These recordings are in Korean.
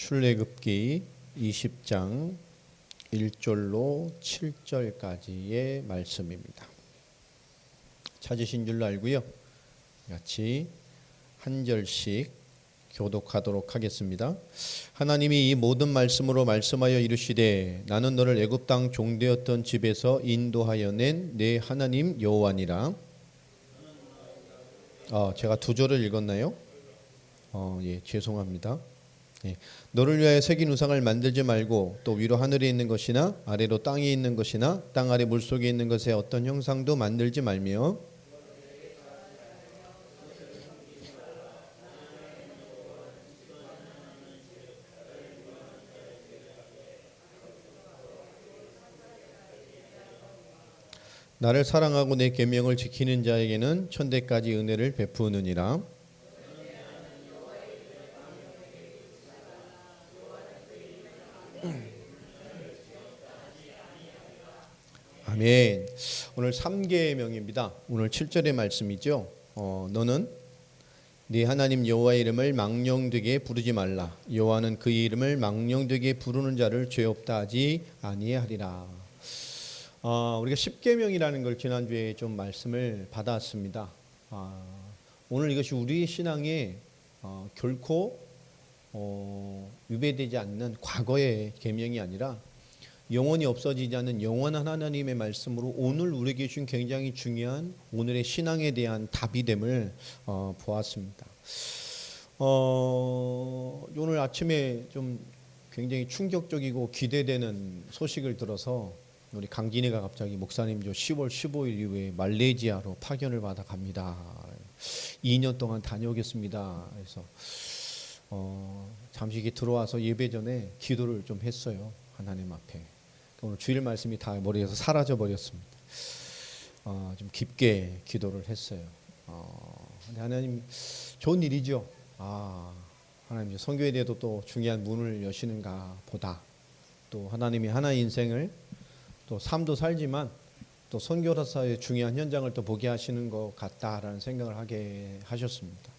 출애굽기 20장 1절로 7절까지의 말씀입니다. 찾으신 줄로 알고요. 같이 한 절씩 교독하도록 하겠습니다. 하나님이 이 모든 말씀으로 말씀하여 이르시되 나는 너를 애굽 땅 종되었던 집에서 인도하여 낸 내 하나님 여호와니라. 제가 두 절을 읽었나요? 죄송합니다. 너를 위하여 새긴 우상을 만들지 말고 또 위로 하늘에 있는 것이나 아래로 땅에 있는 것이나 땅 아래 물속에 있는 것의 어떤 형상도 만들지 말며 나를 사랑하고 내 계명을 지키는 자에게는 천대까지 은혜를 베푸느니라. 아멘. 오늘 3계명입니다. 오늘 7절의 말씀이죠. 너는 네 하나님 여호와의 이름을 망령되게 부르지 말라. 여호와는 그의 이름을 망령되게 부르는 자를 죄 없다 하지 아니하리라. 우리가 10계명이라는 걸 지난주에 좀 말씀을 받았습니다. 오늘 이것이 우리의 신앙에 결코 위배되지 않는 과거의 계명이 아니라 영원히 없어지지 않는 영원한 하나님의 말씀으로 오늘 우리에게 준 굉장히 중요한 오늘의 신앙에 대한 답이됨을 보았습니다. 오늘 아침에 좀 굉장히 충격적이고 기대되는 소식을 들어서 우리 강진이가 갑자기 목사님 저 10월 15일 이후에 말레이시아로 파견을 받아 갑니다. 2년 동안 다녀오겠습니다. 그래서 잠시 들어와서 예배 전에 기도를 좀 했어요. 하나님 앞에. 오늘 주일 말씀이 다 머리에서 사라져 버렸습니다. 좀 깊게 기도를 했어요. 근데 하나님 좋은 일이죠. 하나님 선교에 대해서 또 중요한 문을 여시는가 보다. 또 하나님이 하나의 인생을 또 삶도 살지만 또 선교사의 중요한 현장을 또 보게 하시는 것 같다라는 생각을 하게 하셨습니다.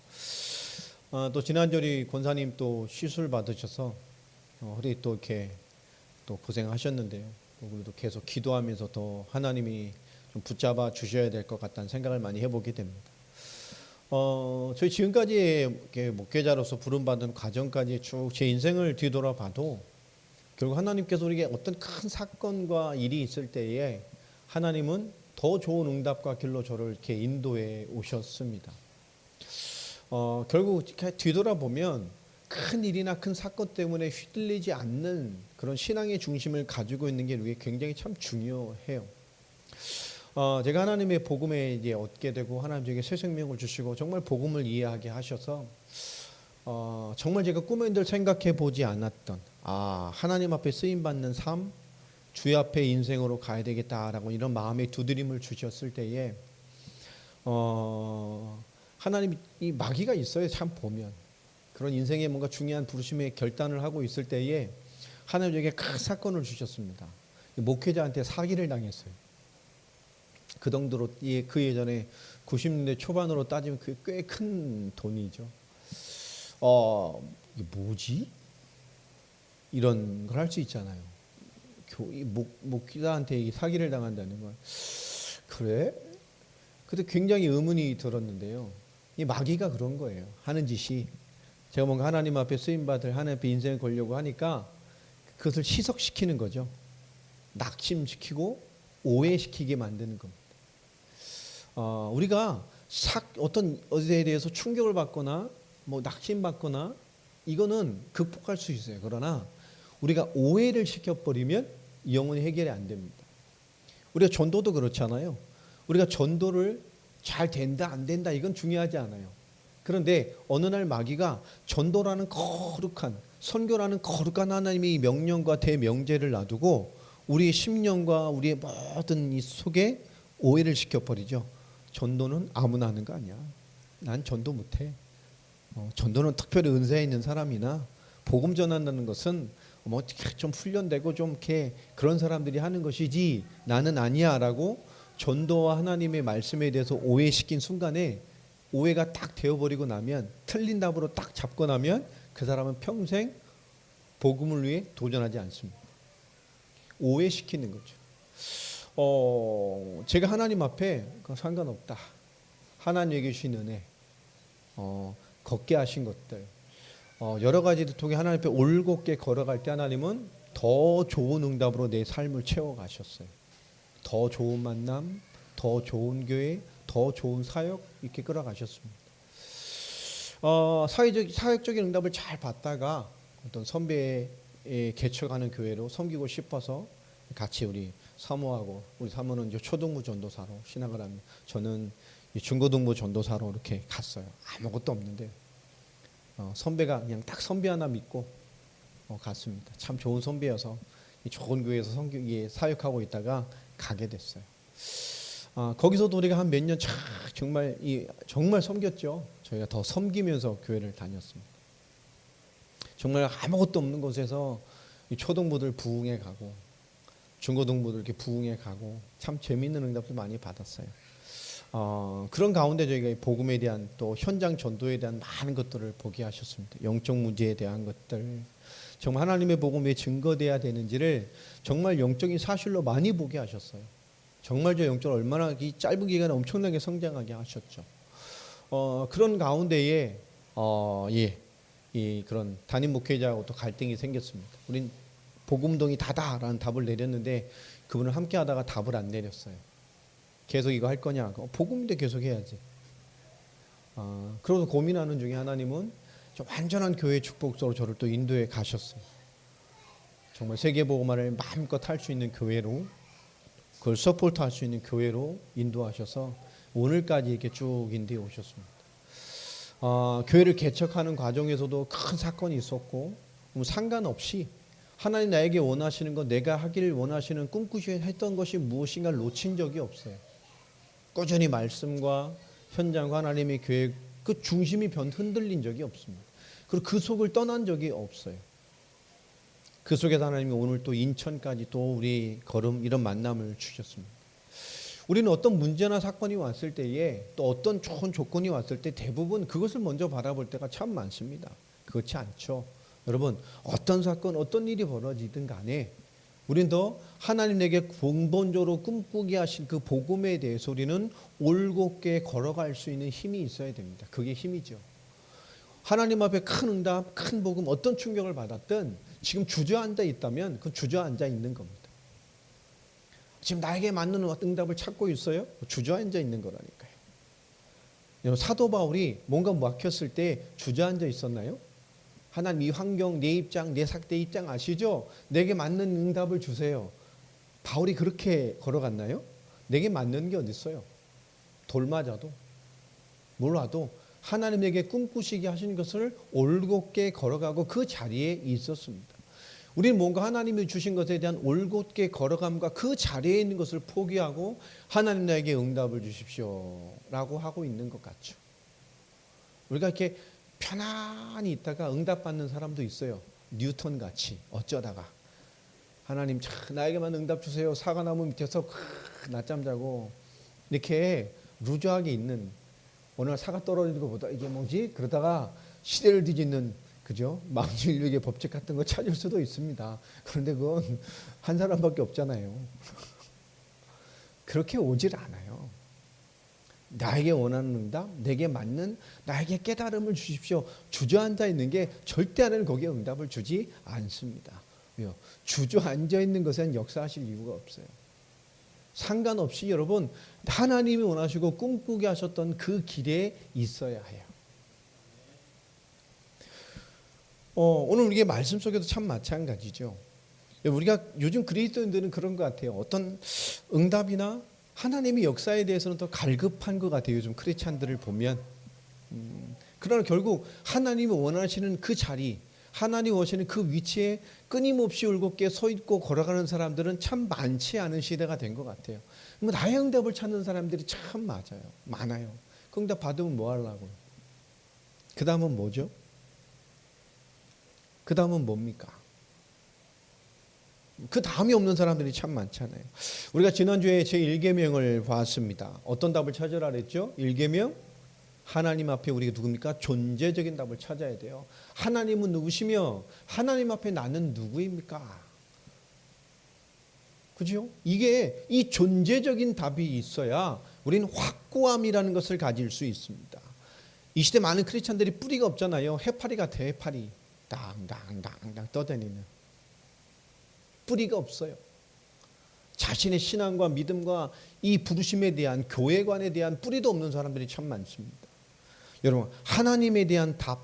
또 지난주에 권사님 또 시술 받으셔서 허리 또 이렇게 또 고생하셨는데요. 그래도 계속 기도하면서 더 하나님이 좀 붙잡아 주셔야 될 것 같다는 생각을 많이 해보게 됩니다. 저희 지금까지 목회자로서 부름받은 과정까지 쭉 제 인생을 뒤돌아봐도 결국 하나님께서 우리에게 어떤 큰 사건과 일이 있을 때에 하나님은 더 좋은 응답과 길로 저를 이렇게 인도해 오셨습니다. 결국 뒤돌아보면 큰 일이나 큰 사건 때문에 휘둘리지 않는 그런 신앙의 중심을 가지고 있는 게 우리에게 굉장히 참 중요해요. 제가 하나님의 복음에 이제 얻게 되고 하나님 저에게 새 생명을 주시고 정말 복음을 이해하게 하셔서 정말 제가 꿈에 늘 생각해 보지 않았던 하나님 앞에 쓰임 받는 삶, 주의 앞에 인생으로 가야 되겠다라고 이런 마음의 두드림을 주셨을 때에 하나님이 이 마귀가 있어요. 참 보면 그런 인생에 뭔가 중요한 부르심의 결단을 하고 있을 때에 하나님에게 큰 사건을 주셨습니다. 목회자한테 사기를 당했어요. 그 정도로 그 예전에 90년대 초반으로 따지면 그게 꽤 큰 돈이죠. 이게 뭐지? 이런 걸 할 수 있잖아요. 목회자한테 사기를 당한다는 건 그래? 그때 굉장히 의문이 들었는데요. 이 마귀가 그런 거예요. 하는 짓이 제가 뭔가 하나님 앞에 쓰임받을 하나님 앞에 인생을 걸려고 하니까 그것을 희석시키는 거죠. 낙심시키고 오해시키게 만드는 겁니다. 우리가 어떤 것에 대해서 충격을 받거나 낙심받거나 이거는 극복할 수 있어요. 그러나 우리가 오해를 시켜버리면 영원히 해결이 안 됩니다. 우리가 전도도 그렇잖아요. 우리가 전도를 잘 된다 안 된다 이건 중요하지 않아요. 그런데 어느 날 마귀가 전도라는 거룩한 선교라는 거룩한 하나님의 명령과 대명제를 놔두고 우리의 심령과 우리의 모든 이 속에 오해를 시켜버리죠. 전도는 아무나 하는 거 아니야. 난 전도 못해. 전도는 특별히 은사에 있는 사람이나 복음 전한다는 것은 좀 훈련되고 좀 이렇게 그런 사람들이 하는 것이지 나는 아니야라고 전도와 하나님의 말씀에 대해서 오해시킨 순간에 오해가 딱 되어버리고 나면 틀린 답으로 딱 잡고 나면 그 사람은 평생 복음을 위해 도전하지 않습니다. 오해시키는 거죠. 제가 하나님 앞에 상관없다. 하나님에게 주신 은혜, 걷게 하신 것들, 여러 가지를 통해 하나님 앞에 올곧게 걸어갈 때 하나님은 더 좋은 응답으로 내 삶을 채워가셨어요. 더 좋은 만남, 더 좋은 교회, 더 좋은 사역 이렇게 끌어가셨습니다. 사역적인 응답을 잘 받다가 어떤 선배의 개척하는 교회로 섬기고 싶어서 같이 우리 사모하고, 우리 사모는 이제 초등부 전도사로 신학을 합니다. 저는 중고등부 전도사로 이렇게 갔어요. 아무것도 없는데 선배가 그냥 딱 선배 하나 믿고 갔습니다. 참 좋은 선배여서 좋은 교회에서 사역하고 있다가 가게 됐어요. 거기서도 우리가 한 몇 년 정말 섬겼죠. 저희가 더 섬기면서 교회를 다녔습니다. 정말 아무것도 없는 곳에서 초등부들 부흥해 가고 중고등부들 이렇게 부흥해 가고 참 재미있는 응답도 많이 받았어요. 그런 가운데 저희가 복음에 대한 또 현장 전도에 대한 많은 것들을 보게 하셨습니다. 영적 문제에 대한 것들, 정말 하나님의 복음에 증거돼야 되는지를 정말 영적인 사실로 많이 보게 하셨어요. 정말 저 영적으로 얼마나 이 짧은 기간에 엄청나게 성장하게 하셨죠. 그런 가운데에 이 그런 담임 목회자하고 또 갈등이 생겼습니다. 우린 복음동이 다다라는 답을 내렸는데 그분은 함께 하다가 답을 안 내렸어요. 계속 이거 할 거냐? 복음인데 계속 해야지. 그러고 고민하는 중에 하나님은 완전한 교회의 축복으로 저를 또 인도해 가셨어요. 정말 세계복음화를 마음껏 할 수 있는 교회로, 그걸 서포트할 수 있는 교회로 인도하셔서 오늘까지 이렇게 쭉 인도해 오셨습니다. 교회를 개척하는 과정에서도 큰 사건이 있었고 상관없이 하나님 나에게 원하시는 것, 내가 하기를 원하시는 꿈꾸시 했던 것이 무엇인가 놓친 적이 없어요. 꾸준히 말씀과 현장과 하나님의 교회 그 중심이 흔들린 적이 없습니다. 그리고 그 속을 떠난 적이 없어요. 그 속에서 하나님이 오늘 또 인천까지 또 우리 걸음 이런 만남을 주셨습니다. 우리는 어떤 문제나 사건이 왔을 때에 또 어떤 좋은 조건이 왔을 때 대부분 그것을 먼저 바라볼 때가 참 많습니다. 그렇지 않죠. 여러분, 어떤 사건, 어떤 일이 벌어지든 간에 우리는 더 하나님에게 근본적으로 꿈꾸게 하신 그 복음에 대해서 우리는 올곧게 걸어갈 수 있는 힘이 있어야 됩니다. 그게 힘이죠. 하나님 앞에 큰 응답, 큰 복음, 어떤 충격을 받았든 지금 주저앉아 있다면 그건 주저앉아 있는 겁니다. 지금 나에게 맞는 응답을 찾고 있어요? 주저앉아 있는 거라니까요. 사도 바울이 뭔가 막혔을 때 주저앉아 있었나요? 하나님 이 환경, 내 입장, 내 삭대 입장 아시죠? 내게 맞는 응답을 주세요. 바울이 그렇게 걸어갔나요? 내게 맞는 게 어디 있어요? 돌 맞아도 몰라도 하나님에게 꿈꾸시게 하시는 것을 올곧게 걸어가고 그 자리에 있었습니다. 우리는 뭔가 하나님이 주신 것에 대한 올곧게 걸어감과 그 자리에 있는 것을 포기하고 하나님 나에게 응답을 주십시오 라고 하고 있는 것 같죠. 우리가 이렇게 편안히 있다가 응답받는 사람도 있어요. 뉴턴 같이 어쩌다가 하나님 나에게만 응답 주세요. 사과나무 밑에서 낮잠 자고 이렇게 루저하게 있는, 어느 날 사과 떨어지는 것보다 이게 뭐지? 그러다가 시대를 뒤집는, 그죠? 망진일류의 법칙 같은 거 찾을 수도 있습니다. 그런데 그건 한 사람밖에 없잖아요. 그렇게 오질 않아요. 나에게 원하는 응답, 내게 맞는 나에게 깨달음을 주십시오. 주저앉아 있는 게 절대 하나님은 거기에 응답을 주지 않습니다. 왜요? 주저앉아 있는 것엔 역사하실 이유가 없어요. 상관없이 여러분 하나님이 원하시고 꿈꾸게 하셨던 그 길에 있어야 해요. 오늘 우리의 말씀 속에도 참 마찬가지죠. 우리가 요즘 그리스도인들은 그런 것 같아요. 어떤 응답이나 하나님의 역사에 대해서는 더 갈급한 것 같아요. 요즘 크리스찬들을 보면. 그러나 결국 하나님이 원하시는 그 자리, 하나님이 원하시는 그 위치에 끊임없이 올곧게 서 있고 걸어가는 사람들은 참 많지 않은 시대가 된 것 같아요. 나의 응답을 찾는 사람들이 참 많아요. 그 응답 받으면 뭐 하려고요? 그 다음은 뭐죠? 그 다음은 뭡니까? 그 다음이 없는 사람들이 참 많잖아요. 우리가 지난주에 제1계명을 봤습니다. 어떤 답을 찾으라 그랬죠? 1계명 하나님 앞에 우리가 누굽니까? 존재적인 답을 찾아야 돼요. 하나님은 누구시며 하나님 앞에 나는 누구입니까? 그죠? 이게 이 존재적인 답이 있어야 우리는 확고함이라는 것을 가질 수 있습니다. 이 시대 많은 크리스찬들이 뿌리가 없잖아요. 해파리 같아, 해파리. 당당당당 떠다니는. 뿌리가 없어요. 자신의 신앙과 믿음과 이 부르심에 대한 교회관에 대한 뿌리도 없는 사람들이 참 많습니다. 여러분, 하나님에 대한 답,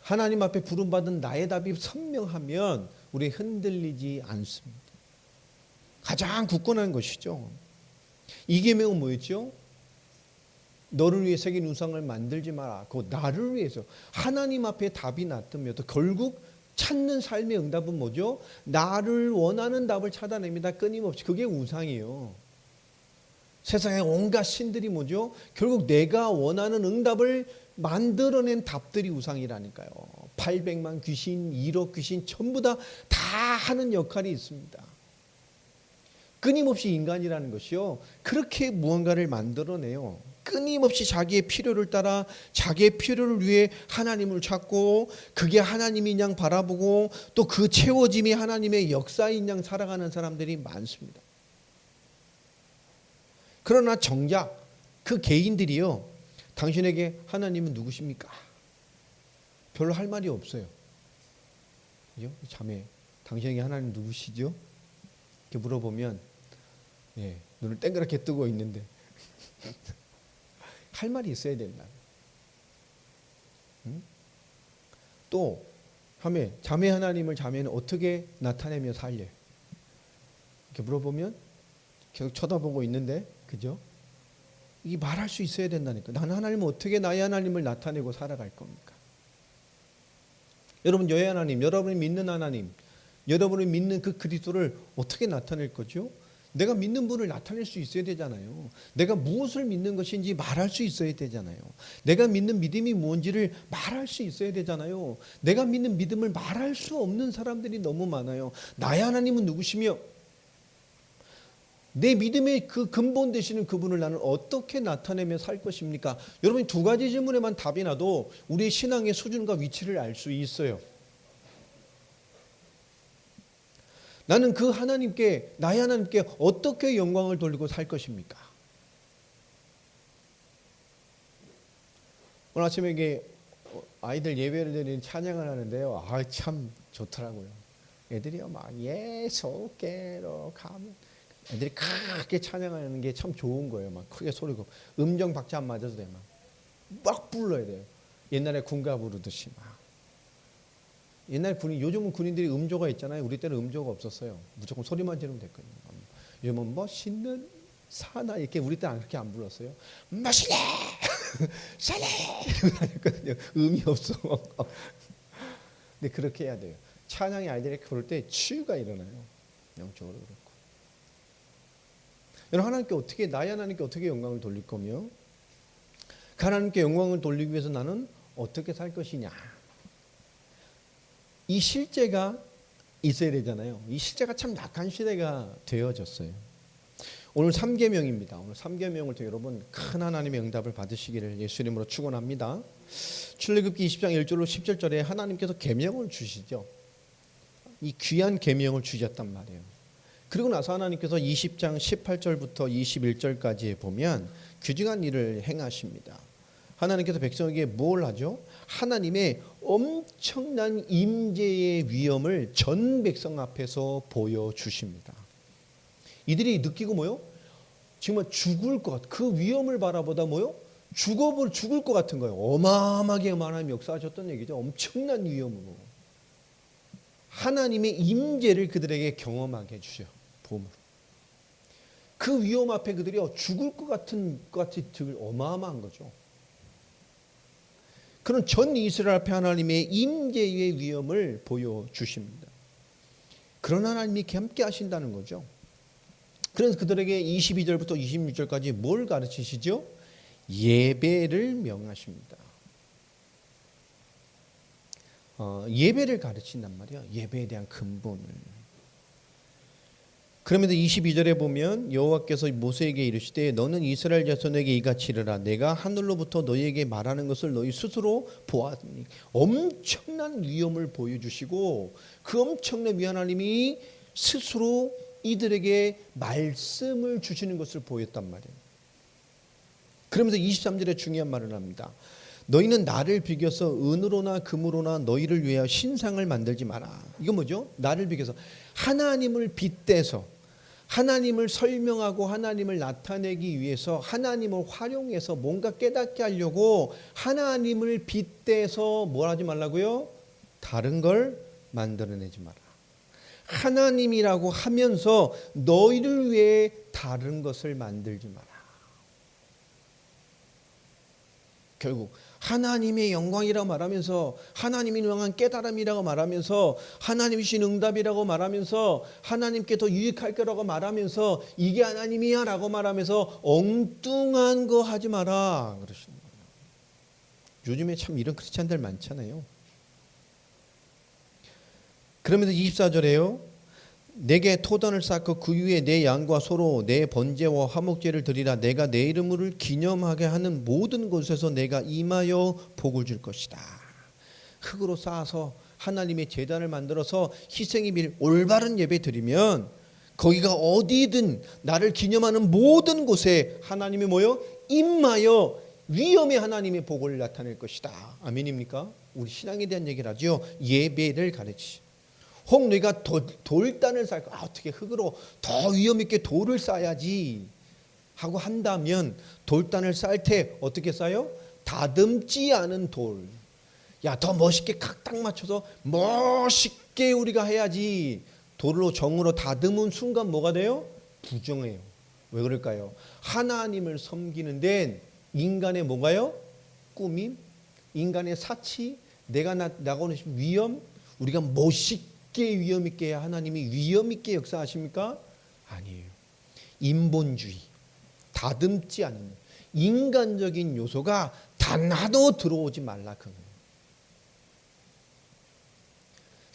하나님 앞에 부름받은 나의 답이 선명하면 우리 흔들리지 않습니다. 가장 굳건한 것이죠. 이 계명은 뭐였죠? 너를 위해 새긴 우상을 만들지 마라. 그 나를 위해서 하나님 앞에 답이 놔두며도 결국 찾는 삶의 응답은 뭐죠? 나를 원하는 답을 찾아냅니다. 끊임없이. 그게 우상이에요. 세상에 온갖 신들이 뭐죠? 결국 내가 원하는 응답을 만들어낸 답들이 우상이라니까요. 800만 귀신, 1억 귀신 전부 다 하는 역할이 있습니다. 끊임없이 인간이라는 것이요. 그렇게 무언가를 만들어내요. 끊임없이 자기의 필요를 따라 자기의 필요를 위해 하나님을 찾고 그게 하나님인 양 바라보고 또 그 채워짐이 하나님의 역사인 양 살아가는 사람들이 많습니다. 그러나 정작 그 개인들이요. 당신에게 하나님은 누구십니까? 별로 할 말이 없어요. 그죠? 자매, 당신에게 하나님 누구시죠? 이렇게 물어보면 눈을 땡그랗게 뜨고 있는데 할 말이 있어야 된다. 또 자매 하나님을 자매는 어떻게 나타내며 살려? 이렇게 물어보면 계속 쳐다보고 있는데, 그죠? 이 말할 수 있어야 된다니까. 나는 하나님을 어떻게 나의 하나님을 나타내고 살아갈 겁니까? 여러분, 여의 하나님, 여러분이 믿는 하나님, 여러분이 믿는 그 그리스도를 어떻게 나타낼 거죠? 내가 믿는 분을 나타낼 수 있어야 되잖아요. 내가 무엇을 믿는 것인지 말할 수 있어야 되잖아요. 내가 믿는 믿음이 뭔지를 말할 수 있어야 되잖아요. 내가 믿는 믿음을 말할 수 없는 사람들이 너무 많아요. 나의 하나님은 누구시며 내 믿음의 그 근본 되시는 그분을 나는 어떻게 나타내며 살 것입니까? 여러분, 두 가지 질문에만 답이 나도 우리의 신앙의 수준과 위치를 알 수 있어요. 나는 그 하나님께, 나의 하나님께 어떻게 영광을 돌리고 살 것입니까? 오늘 아침에 이게 아이들 예배를 드리는 찬양을 하는데요. 참 좋더라고요. 애들이요 막 예수께로 가면 애들이 크게 찬양하는 게 참 좋은 거예요. 막 크게 소리고 음정 박자 안 맞아도 돼. 막 불러야 돼요. 옛날에 군가 부르듯이 막. 옛날 요즘은 군인들이 음조가 있잖아요. 우리 때는 음조가 없었어요. 무조건 소리만 지르면 됐거든요. 요즘은 멋있는 사나 이렇게 우리 때는 그렇게 안 불렀어요. 멋있네, 살래 이러고 다녔거든요. 음이 없어. 근데 그렇게 해야 돼요. 찬양의 아이들이 그럴 때 치유가 일어나요. 영적으로 그렇고. 여러분, 나의 하나님께 어떻게 영광을 돌릴 거며 그 하나님께 영광을 돌리기 위해서 나는 어떻게 살 것이냐. 이 실제가 있어야 되잖아요. 이 실제가 참 약한 시대가 되어졌어요. 오늘 3계명입니다. 오늘 3계명을 통해 여러분 큰 하나님의 응답을 받으시기를 예수 이름으로 축원합니다. 출애굽기 20장 1절로 17절에 하나님께서 계명을 주시죠. 이 귀한 계명을 주셨단 말이에요. 그리고 나서 하나님께서 20장 18절부터 21절까지 보면 귀중한 일을 행하십니다. 하나님께서 백성에게 뭘 하죠? 하나님의 엄청난 임재의 위엄을 전 백성 앞에서 보여주십니다. 이들이 느끼고 뭐요? 정말 죽을 것, 그 위엄을 바라보다 뭐요? 죽을 것 같은 거예요. 어마어마하게 하나님 역사하셨던 얘기죠. 엄청난 위엄으로. 하나님의 임재를 그들에게 경험하게 해주셔. 봄으로. 그 위엄 앞에 그들이 죽을 것 같이 어마어마한 거죠. 그런 전 이스라엘 앞에 하나님의 임재의 위엄을 보여주십니다. 그런 하나님이 함께 하신다는 거죠. 그래서 그들에게 22절부터 26절까지 뭘 가르치시죠? 예배를 명하십니다. 예배를 가르친단 말이에요. 예배에 대한 근본을. 그러면서 22절에 보면 여호와께서 모세에게 이르시되 너는 이스라엘 자손에게 이같이 이르라 내가 하늘로부터 너희에게 말하는 것을 너희 스스로 보았으니 엄청난 위엄을 보여주시고 그 엄청난 위 하나님이 스스로 이들에게 말씀을 주시는 것을 보였단 말이에요. 그러면서 23절에 중요한 말을 합니다. 너희는 나를 비교서 은으로나 금으로나 너희를 위하여 신상을 만들지 마라. 이거 뭐죠? 나를 비교서 하나님을 빗대서 하나님을 설명하고 하나님을 나타내기 위해서 하나님을 활용해서 뭔가 깨닫게 하려고 하나님을 빗대서 뭘 하지 말라고요? 다른 걸 만들어내지 마라. 하나님이라고 하면서 너희를 위해 다른 것을 만들지 마라. 결국 하나님의 영광이라고 말하면서 하나님이 영광한 깨달음이라고 말하면서 하나님이신 응답이라고 말하면서 하나님께 더 유익할 거라고 말하면서 이게 하나님이야 라고 말하면서 엉뚱한 거 하지 마라 그러시는 거예요. 요즘에 참 이런 크리스찬들 많잖아요. 그러면서 24절에요. 내게 토단을 쌓고 그 위에 내 양과 소로 내 번제와 화목제를 드리라. 내가 내 이름을 기념하게 하는 모든 곳에서 내가 임하여 복을 줄 것이다. 흙으로 쌓아서 하나님의 제단을 만들어서 희생의 빌 올바른 예배 드리면 거기가 어디든 나를 기념하는 모든 곳에 하나님이 뭐요? 임하여 위엄의 하나님의 복을 나타낼 것이다. 아멘입니까? 우리 신앙에 대한 얘기를 하죠. 예배를 가르치. 혹 너희가 돌단을 쌓고 어떻게 흙으로 더 위험 있게 돌을 쌓아야지 하고 한다면 돌단을 쌓을 때 어떻게 쌓아요? 다듬지 않은 돌. 야, 더 멋있게 딱 맞춰서 멋있게 우리가 해야지. 돌로 정으로 다듬은 순간 뭐가 돼요? 부정해요. 왜 그럴까요? 하나님을 섬기는 데는 인간의 뭐가요? 꾸밈, 인간의 사치, 내가 나가는 위험, 우리가 멋있게 위험 있게 해야 하나님이 위험 있게 역사하십니까? 아니에요. 인본주의, 다듬지 않는 인간적인 요소가 단 하나도 들어오지 말라.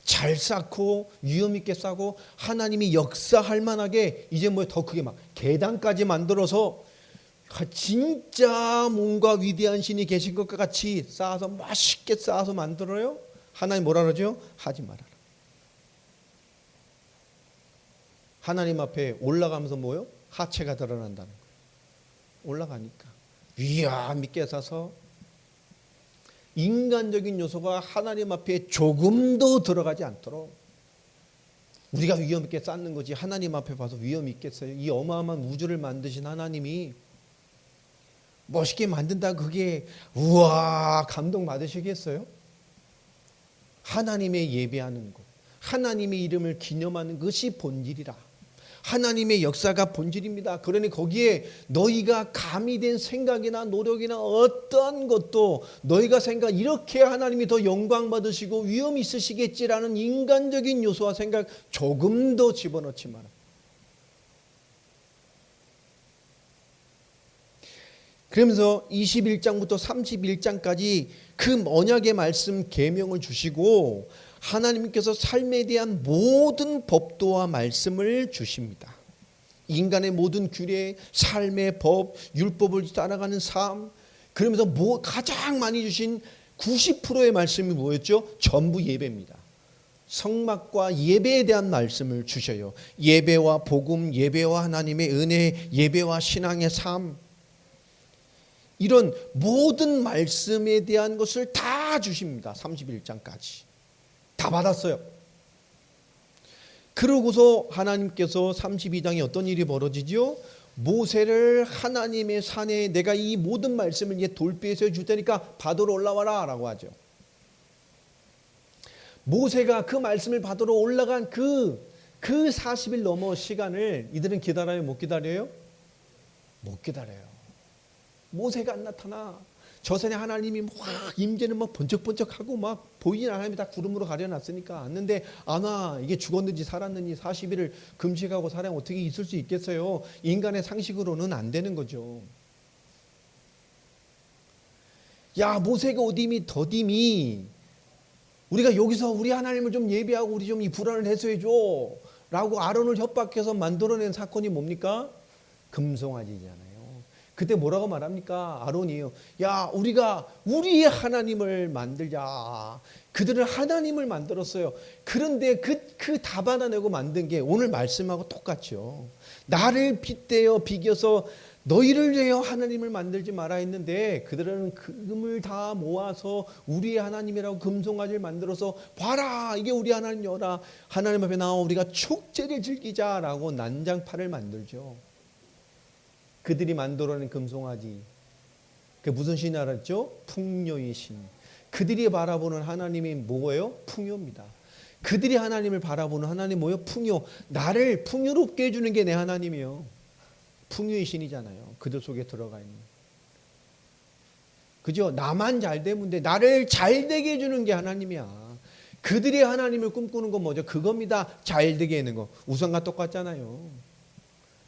잘 쌓고 위험 있게 쌓고 하나님이 역사할 만하게 이제 뭐 더 크게 막 계단까지 만들어서 진짜 뭔가 위대한 신이 계신 것과 같이 쌓아서 맛있게 쌓아서 만들어요. 하나님 뭐라 그러죠? 하지 말아라. 하나님 앞에 올라가면서 뭐요? 하체가 드러난다는 거예요. 올라가니까 위험 있게 쌓아서 인간적인 요소가 하나님 앞에 조금도 들어가지 않도록 우리가 위험 있게 쌓는 거지. 하나님 앞에 봐서 위험 있겠어요? 이 어마어마한 우주를 만드신 하나님이 멋있게 만든다 그게 우와 감동 받으시겠어요? 하나님의 예배하는 것, 하나님의 이름을 기념하는 것이 본질이라. 하나님의 역사가 본질입니다. 그러니 거기에 너희가 가미된 생각이나 노력이나 어떤 것도 너희가 생각 이렇게 하나님이 더 영광 받으시고 위엄 있으시겠지라는 인간적인 요소와 생각 조금도 집어넣지 마라. 그러면서 21장부터 31장까지 그 언약의 말씀 계명을 주시고 하나님께서 삶에 대한 모든 법도와 말씀을 주십니다. 인간의 모든 규례, 삶의 법, 율법을 따라가는 삶. 그러면서 가장 많이 주신 90%의 말씀이 뭐였죠? 전부 예배입니다. 성막과 예배에 대한 말씀을 주셔요. 예배와 복음, 예배와 하나님의 은혜, 예배와 신앙의 삶. 이런 모든 말씀에 대한 것을 다 주십니다. 31장까지. 다 받았어요. 그러고서 하나님께서 32장에 어떤 일이 벌어지죠? 모세를 하나님의 산에 내가 이 모든 말씀을 이제 돌비에서 줄 테니까 받으러 올라와라 라고 하죠. 모세가 그 말씀을 받으러 올라간 그 40일 넘어 시간을 이들은 기다려요? 못 기다려요? 못 기다려요. 모세가 안 나타나. 저산에 하나님이 막 임재는 막 번쩍번쩍하고 막 보이는 하나님이 다 구름으로 가려놨으니까 왔는데 안 와. 이게 죽었는지 살았는지 40일을 금식하고 살아야 어떻게 있을 수 있겠어요? 인간의 상식으로는 안 되는 거죠. 야, 모세가 어디미 더디미 우리가 여기서 우리 하나님을 좀 예배하고 우리 좀 이 불안을 해소해줘 라고 아론을 협박해서 만들어낸 사건이 뭡니까? 금송아지잖아요. 그때 뭐라고 말합니까? 아론이요. 야, 우리가 우리의 하나님을 만들자. 그들은 하나님을 만들었어요. 그런데 그 다 받아내고 만든 게 오늘 말씀하고 똑같죠. 나를 빗대어 비겨서 너희를 위하여 하나님을 만들지 마라 했는데 그들은 금을 다 모아서 우리의 하나님이라고 금송아지를 만들어서 봐라, 이게 우리 하나님이여라. 하나님 앞에 나와 우리가 축제를 즐기자라고 난장판을 만들죠. 그들이 만들어낸 금송아지, 그 무슨 신이 알았죠? 풍요의 신. 그들이 바라보는 하나님이 뭐예요? 풍요입니다. 그들이 하나님을 바라보는 하나님 뭐예요? 풍요. 나를 풍요롭게 해주는 게 내 하나님이에요. 풍요의 신이잖아요. 그들 속에 들어가 있는. 그죠? 나만 잘 되면 돼. 나를 잘 되게 해주는 게 하나님이야. 그들이 하나님을 꿈꾸는 건 뭐죠? 그겁니다. 잘 되게 하는 거. 우상과 똑같잖아요.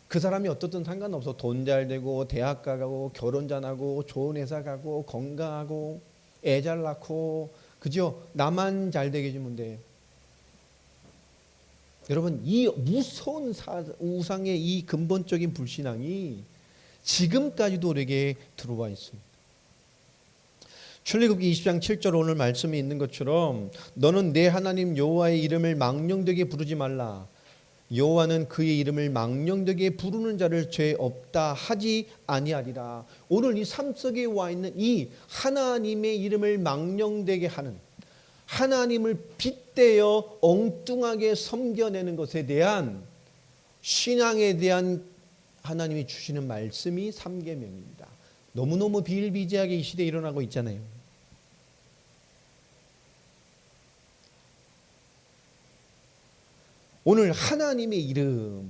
그 사람이 어떻든 상관없어. 돈 잘 되고 대학 가고 결혼 잘하고 좋은 회사 가고 건강하고 애 잘 낳고, 그죠? 나만 잘 되게 해주면 돼. 여러분, 이 무서운 우상의 이 근본적인 불신앙이 지금까지도 우리에게 들어와 있습니다. 출애굽기 20장 7절 오늘 말씀이 있는 것처럼 너는 내 하나님 여호와의 이름을 망령되게 부르지 말라. 여호와는 그의 이름을 망령되게 부르는 자를 죄 없다 하지 아니하리라. 오늘 이 삶 속에 와 있는 이 하나님의 이름을 망령되게 하는, 하나님을 빗대어 엉뚱하게 섬겨내는 것에 대한 신앙에 대한 하나님이 주시는 말씀이 삼계명입니다. 너무너무 비일비재하게 이 시대에 일어나고 있잖아요. 오늘 하나님의 이름,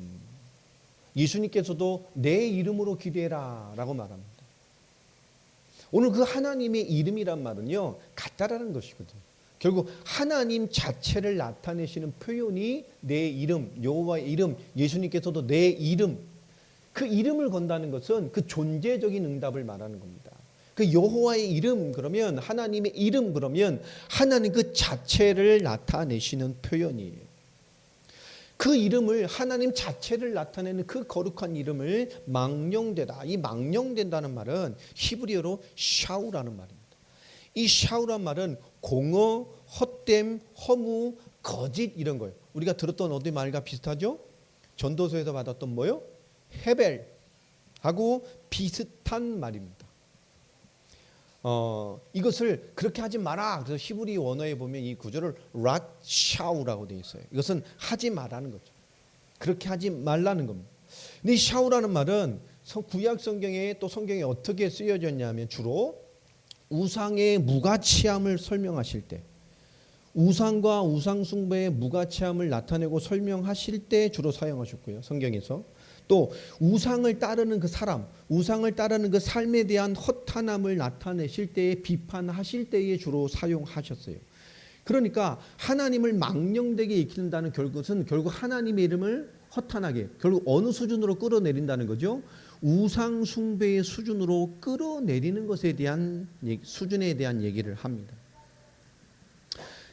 예수님께서도 내 이름으로 기도해라 라고 말합니다. 오늘 그 하나님의 이름이란 말은요, 같다라는 것이거든요. 결국 하나님 자체를 나타내시는 표현이 내 이름, 여호와의 이름, 예수님께서도 내 이름, 그 이름을 건다는 것은 그 존재적인 응답을 말하는 겁니다. 그 여호와의 이름 그러면, 하나님의 이름 그러면 하나님 그 자체를 나타내시는 표현이에요. 그 이름을, 하나님 자체를 나타내는 그 거룩한 이름을 망령되다. 이 망령된다는 말은 히브리어로 샤우라는 말입니다. 이 샤우란 말은 공허, 헛됨, 허무, 거짓 이런 거예요. 우리가 들었던 어디 말과 비슷하죠? 전도서에서 받았던 뭐요? 헤벨하고 비슷한 말입니다. 이것을 그렇게 하지 마라. 그래서 히브리 원어에 보면 이 구절을 랏샤우라고 되어 있어요. 이것은 하지 말라는 거죠. 그렇게 하지 말라는 겁니다. 근데 이 샤우라는 말은 구약 성경에, 또 성경에 어떻게 쓰여졌냐면 주로 우상의 무가치함을 설명하실 때, 우상과 우상 숭배의 무가치함을 나타내고 설명하실 때 주로 사용하셨고요. 성경에서 또 우상을 따르는 그 사람, 우상을 따르는 그 삶에 대한 허탄함을 나타내실 때에, 비판하실 때에 주로 사용하셨어요. 그러니까 하나님을 망령되게 익힌다는 결국은 결국 하나님의 이름을 허탄하게, 결국 어느 수준으로 끌어내린다는 거죠? 우상 숭배의 수준으로 끌어내리는 것에 대한 수준에 대한 얘기를 합니다.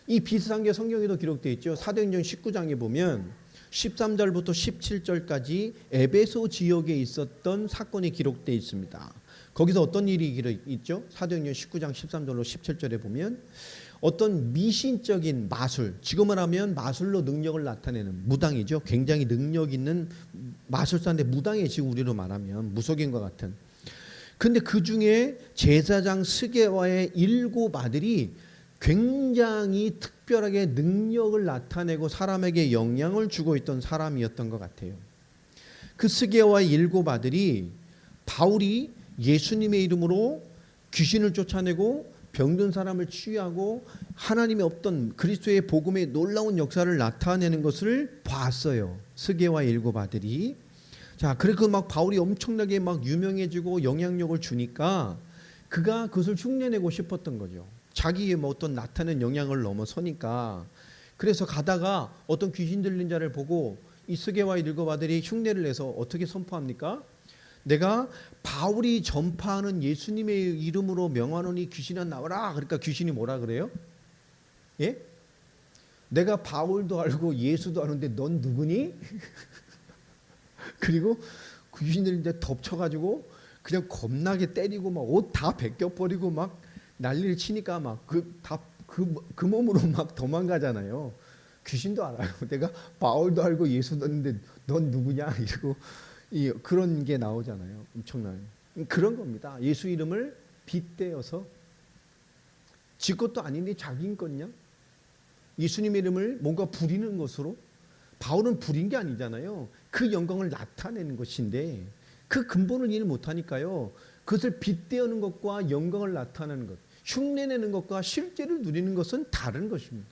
이 비슷한 게 성경에도 기록되어 있죠. 사도행전 19장에 보면 13절부터 17절까지 에베소 지역에 있었던 사건이 기록되어 있습니다. 거기서 어떤 일이 있죠? 사도행전 19장 13절로 17절에 보면 어떤 미신적인 마술, 지금을 하면 마술로 능력을 나타내는 무당이죠. 굉장히 능력 있는 마술사인데 무당이 지금 우리로 말하면 무속인과 같은. 근데 그 중에 제사장 스게와의 7 아들이 굉장히 특별하게 능력을 나타내고 사람에게 영향을 주고 있던 사람이었던 것 같아요. 그 스게와의 7 아들이 바울이 예수님의 이름으로 귀신을 쫓아내고 병든 사람을 치유하고 하나님의 없던 그리스도의 복음의 놀라운 역사를 나타내는 것을 봤어요. 스게와의 7 아들이. 자, 그래서 막 바울이 엄청나게 막 유명해지고 영향력을 주니까 그가 그것을 흉내내고 싶었던 거죠. 자기의 뭐 어떤 나타낸 영향을 넘어서니까. 그래서 가다가 어떤 귀신 들린 자를 보고 이 스게와의 7 아들이 흉내를 내서 어떻게 선포합니까? 내가 바울이 전파하는 예수님의 이름으로 명하노니 귀신아 나와라. 그러니까 귀신이 뭐라 그래요? 예? 내가 바울도 알고 예수도 아는데 넌 누구니? 그리고 귀신을 이제 덮쳐가지고 그냥 겁나게 때리고 막 옷 다 벗겨버리고 막 난리를 치니까 막 그 몸으로 막 도망가잖아요. 귀신도 알아요. 내가 바울도 알고 예수도 아는데 넌 누구냐? 이러고 그런 게 나오잖아요. 엄청나요. 그런 겁니다. 예수 이름을 빗대어서 지 것도 아닌데 자기인 것냐? 예수님의 이름을 뭔가 부리는 것으로. 바울은 부린 게 아니잖아요. 그 영광을 나타내는 것인데 그 근본을 이해를 못하니까요. 그것을 빗대어는 것과 영광을 나타내는 것, 흉내내는 것과 실제를 누리는 것은 다른 것입니다.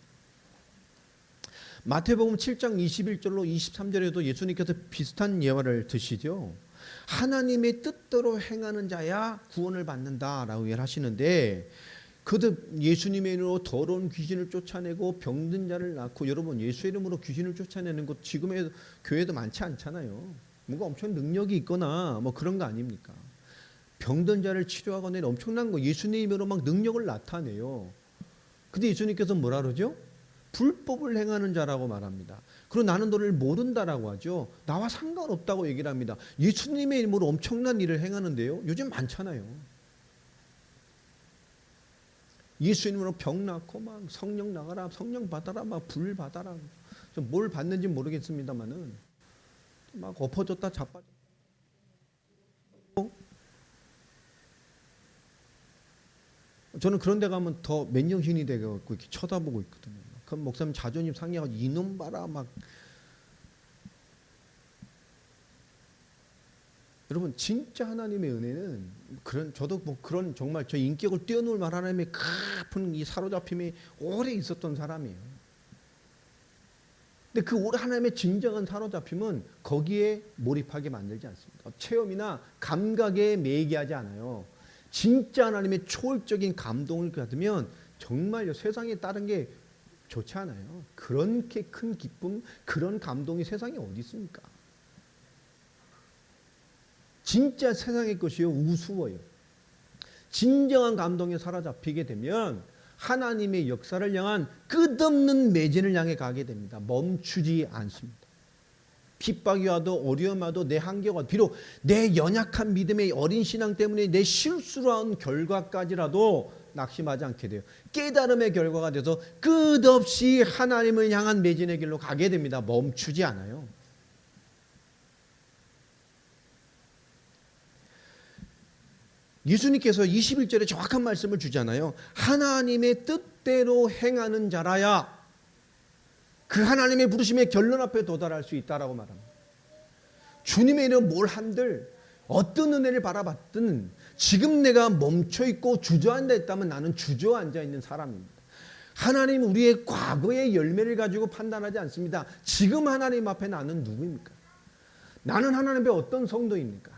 마태복음 7장 21절로 23절에도 예수님께서 비슷한 예화를 드시죠. 하나님의 뜻대로 행하는 자야 구원을 받는다라고 얘기하시는데, 그도 예수님의 이름으로 더러운 귀신을 쫓아내고 병든 자를 낳고, 여러분 예수의 이름으로 귀신을 쫓아내는 것 지금의 교회도 많지 않잖아요. 뭔가 엄청 능력이 있거나 뭐 그런 거 아닙니까? 병든 자를 치료하거나 엄청난 거 예수님 이름으로 막 능력을 나타내요. 근데 예수님께서 뭐라 그러죠? 불법을 행하는 자라고 말합니다. 그리고 나는 너를 모른다라고 하죠. 나와 상관없다고 얘기를 합니다. 예수님의 이름으로 엄청난 일을 행하는데요. 요즘 많잖아요. 예수 이름으로 병 낫고 막 성령 나가라, 성령 받아라, 막 불 받아라. 뭘 받는지 모르겠습니다만은 막 엎어졌다 자빠졌다. 저는 그런 데 가면 더 맨정신이 돼갖고 이렇게 쳐다보고 있거든요. 그럼 목사님 자존심 상해가지고 이놈 봐라 막. 여러분 진짜 하나님의 은혜는 저도 뭐 그런 정말 저 인격을 뛰어넘을 만한 하나님의 깊은 이 사로잡힘이 오래 있었던 사람이에요. 근데 그 오래 하나님의 진정한 사로잡힘은 거기에 몰입하게 만들지 않습니다. 체험이나 감각에 매이게 하지 않아요. 진짜 하나님의 초월적인 감동을 받으면 정말요 세상에 다른 게 좋지 않아요. 그렇게 큰 기쁨, 그런 감동이 세상에 어디 있습니까? 진짜 세상의 것이요 우스워요. 진정한 감동에 사로잡히게 되면 하나님의 역사를 향한 끝없는 매진을 향해 가게 됩니다. 멈추지 않습니다. 핍박이 와도 어려움이 와도 내 한계가 와도 비록 내 연약한 믿음의 어린 신앙 때문에 내 실수한 결과까지라도 낙심하지 않게 돼요. 깨달음의 결과가 돼서 끝없이 하나님을 향한 매진의 길로 가게 됩니다. 멈추지 않아요. 예수님께서 21절에 정확한 말씀을 주잖아요. 하나님의 뜻대로 행하는 자라야 그 하나님의 부르심의 결론 앞에 도달할 수 있다라고 말합니다. 주님의 이름 뭘 한들 어떤 은혜를 바라봤든 지금 내가 멈춰있고 주저앉아 있다면 나는 주저앉아 있는 사람입니다. 하나님은 우리의 과거의 열매를 가지고 판단하지 않습니다. 지금 하나님 앞에 나는 누구입니까? 나는 하나님 앞에 어떤 성도입니까?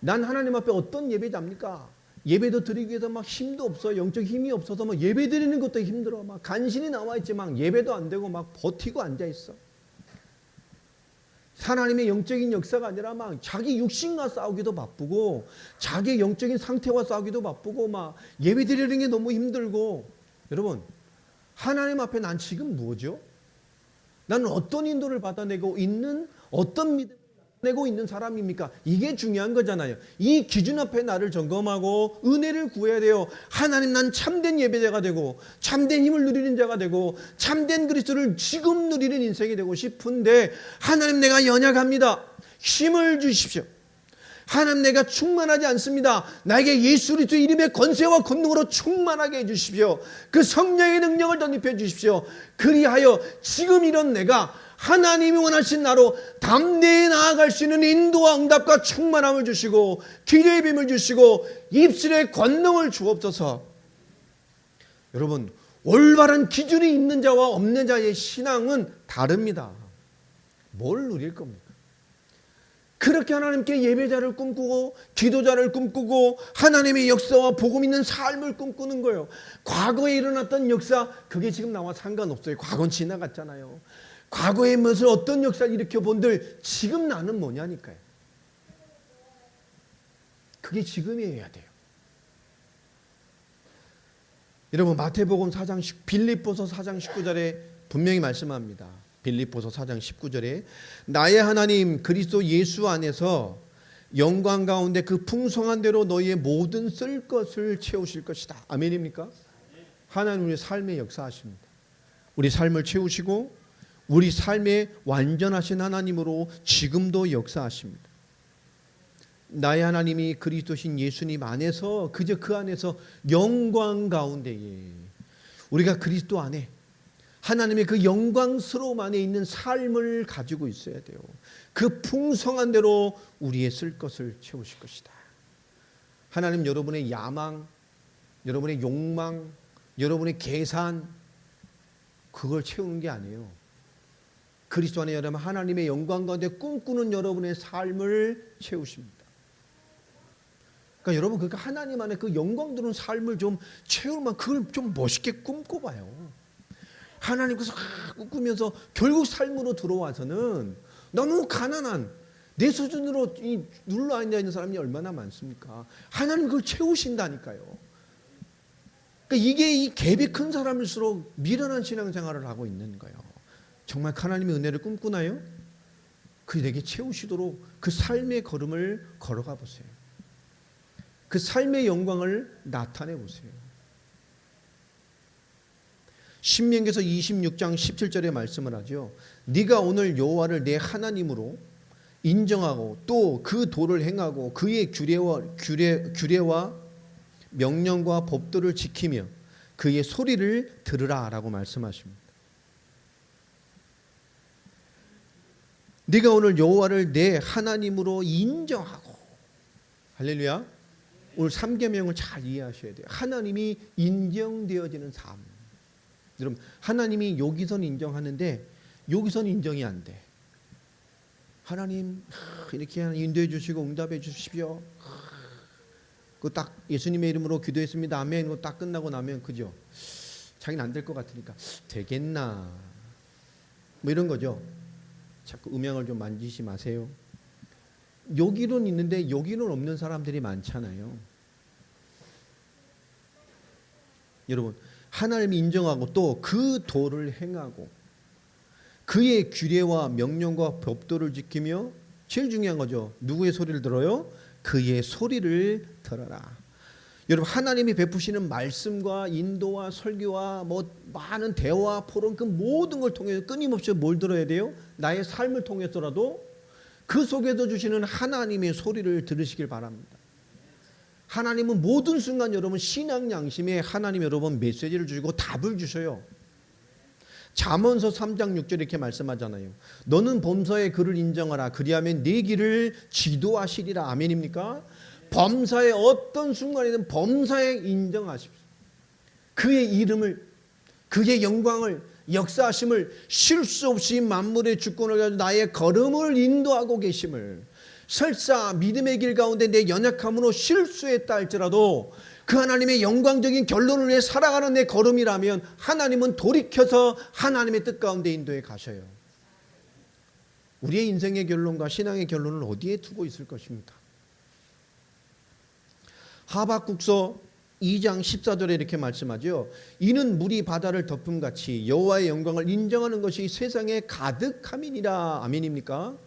난 하나님 앞에 어떤 예배자입니까? 예배도 드리기 위해서 막 힘도 없어, 영적 힘이 없어서 막 예배 드리는 것도 힘들어, 막 간신히 나와 있지만 예배도 안 되고 막 버티고 앉아 있어. 하나님의 영적인 역사가 아니라 막 자기 육신과 싸우기도 바쁘고 자기 영적인 상태와 싸우기도 바쁘고 막 예배 드리는 게 너무 힘들고. 여러분 하나님 앞에 난 지금 뭐죠? 나는 어떤 인도를 받아내고 있는, 어떤 믿음을 내고 있는 사람입니까? 이게 중요한 거잖아요. 이 기준 앞에 나를 점검하고 은혜를 구해야 돼요. 하나님 난 참된 예배자가 되고 참된 힘을 누리는 자가 되고 참된 그리스도를 지금 누리는 인생이 되고 싶은데 하나님 내가 연약합니다. 힘을 주십시오. 하나님 내가 충만하지 않습니다. 나에게 예수 그리스도의 이름의 권세와 권능으로 충만하게 해주십시오. 그 성령의 능력을 덧입혀 주십시오. 그리하여 지금 이런 내가 하나님이 원하신 나로 담대히 나아갈 수 있는 인도와 응답과 충만함을 주시고 기도의 빔을 주시고 입술의 권능을 주옵소서. 여러분 올바른 기준이 있는 자와 없는 자의 신앙은 다릅니다. 뭘 누릴 겁니까? 그렇게 하나님께 예배자를 꿈꾸고 기도자를 꿈꾸고 하나님의 역사와 복음 있는 삶을 꿈꾸는 거예요. 과거에 일어났던 역사 그게 지금 나와 상관없어요. 과거는 지나갔잖아요. 과거에 무슨 어떤 역사를 일으켜 본들 지금 나는 뭐냐니까요. 그게 지금이어야 돼요. 여러분 마태복음 4장 빌립보서 4장 19절에 분명히 말씀합니다. 빌립보서 4장 19절에 나의 하나님 그리스도 예수 안에서 영광 가운데 그 풍성한 대로 너희의 모든 쓸 것을 채우실 것이다. 아멘입니까? 하나님 우리 삶에 역사하십니다. 우리 삶을 채우시고 우리 삶에 완전하신 하나님으로 지금도 역사하십니다. 나의 하나님이 그리스도신 예수님 안에서 그저 그 안에서 영광 가운데에 우리가 그리스도 안에 하나님의 그 영광스러움 안에 있는 삶을 가지고 있어야 돼요. 그 풍성한 대로 우리의 쓸 것을 채우실 것이다. 하나님 여러분의 야망, 여러분의 욕망, 여러분의 계산 그걸 채우는 게 아니에요. 그리스도 안에 여러분 하나님의 영광 가운데 꿈꾸는 여러분의 삶을 채우십니다. 그러니까 여러분 그러니까 하나님 안에 그 영광 드는 삶을 좀 채우면 그걸 좀 멋있게 꿈꿔봐요. 하나님께서 꿈꾸면서 결국 삶으로 들어와서는 너무 가난한 내 수준으로 눌러 앉아 있는 사람이 얼마나 많습니까? 하나님 그걸 채우신다니까요. 그러니까 이게 이 갭이 큰 사람일수록 미련한 신앙생활을 하고 있는 거예요. 정말 하나님의 은혜를 꿈꾸나요? 그 내게 채우시도록 그 삶의 걸음을 걸어가 보세요. 그 삶의 영광을 나타내 보세요. 신명기서 26장 17절에 말씀을 하죠. 네가 오늘 여호와를 내 하나님으로 인정하고 또 그 도를 행하고 그의 규례와 명령과 법도를 지키며 그의 소리를 들으라 라고 말씀하십니다. 네가 오늘 여호와를 내 하나님으로 인정하고 할렐루야. 오늘 3계명을 잘 이해하셔야 돼요. 하나님이 인정되어지는 삶. 여러분 하나님이 여기선 인정하는데 여기선 인정이 안 돼. 하나님 이렇게 인도해 주시고 응답해 주십시오. 그 딱 예수님의 이름으로 기도했습니다. 아멘. 그거 딱 끝나고 나면 그죠? 자기는 안 될 것 같으니까 되겠나? 뭐 이런 거죠. 자꾸 음양을 좀 만지시 마세요. 여기는 있는데 여기는 없는 사람들이 많잖아요. 여러분 하나님이 인정하고 또 그 도를 행하고 그의 규례와 명령과 법도를 지키며 제일 중요한 거죠. 누구의 소리를 들어요? 그의 소리를 들어라. 여러분 하나님이 베푸시는 말씀과 인도와 설교와 뭐 많은 대화, 포럼 그 모든 걸 통해서 끊임없이 뭘 들어야 돼요? 나의 삶을 통해서라도 그 속에서 주시는 하나님의 소리를 들으시길 바랍니다. 하나님은 모든 순간 여러분 신앙 양심에 하나님 여러분 메시지를 주시고 답을 주셔요. 잠언서 3장 6절 이렇게 말씀하잖아요. 너는 범사의 그를 인정하라. 그리하면 네 길을 지도하시리라. 아멘입니까? 범사의 어떤 순간이든 범사에 인정하십시오. 그의 이름을 그의 영광을 역사하심을 실수 없이 만물의 주권을 가지고 나의 걸음을 인도하고 계심을 설사 믿음의 길 가운데 내 연약함으로 실수했다 할지라도 그 하나님의 영광적인 결론을 위해 살아가는 내 걸음이라면 하나님은 돌이켜서 하나님의 뜻 가운데 인도해 가셔요. 우리의 인생의 결론과 신앙의 결론을 어디에 두고 있을 것입니까? 하박국서 2장 14절에 이렇게 말씀하죠. 이는 물이 바다를 덮음같이 여호와의 영광을 인정하는 것이 세상에 가득함이니라. 아멘입니까?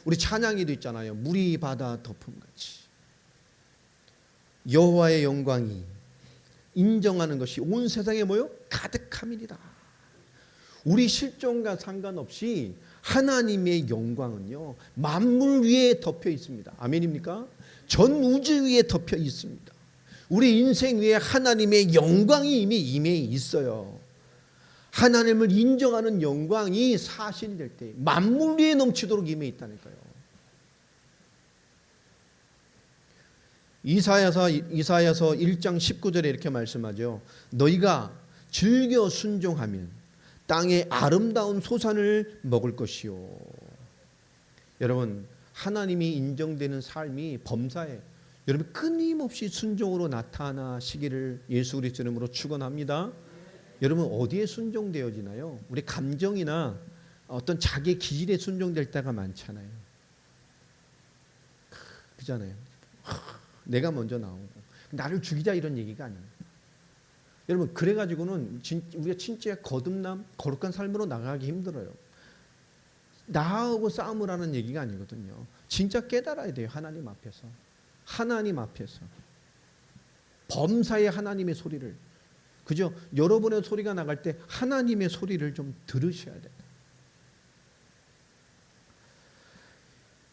우리 찬양에도 있잖아요. 물이 바다 덮음같이 여호와의 영광이 인정하는 것이 온 세상에 뭐요? 가득함이니라. 우리 실존과 상관없이 하나님의 영광은요 만물 위에 덮여 있습니다. 아멘입니까? 전 우주 위에 덮여 있습니다. 우리 인생 위에 하나님의 영광이 이미 임해 있어요. 하나님을 인정하는 영광이 사실이 될 때 만물 위에 넘치도록 임해 있다니까요. 이사야서 1장 19절에 이렇게 말씀하죠. 너희가 즐겨 순종하면 땅의 아름다운 소산을 먹을 것이요. 여러분 하나님이 인정되는 삶이 범사에 여러분 끊임없이 순종으로 나타나시기를 예수 그리스도 이름으로 축원합니다. 여러분 어디에 순종되어지나요? 우리 감정이나 어떤 자기의 기질에 순종될 때가 많잖아요. 그잖아요. 내가 먼저 나오고 나를 죽이자 이런 얘기가 아닙니다. 여러분 그래가지고는 우리가 진짜 거듭남 거룩한 삶으로 나가기 힘들어요. 나하고 싸움을 하는 얘기가 아니거든요. 진짜 깨달아야 돼요. 하나님 앞에서. 하나님 앞에서. 범사의 하나님의 소리를. 그죠? 여러분의 소리가 나갈 때 하나님의 소리를 좀 들으셔야 돼요.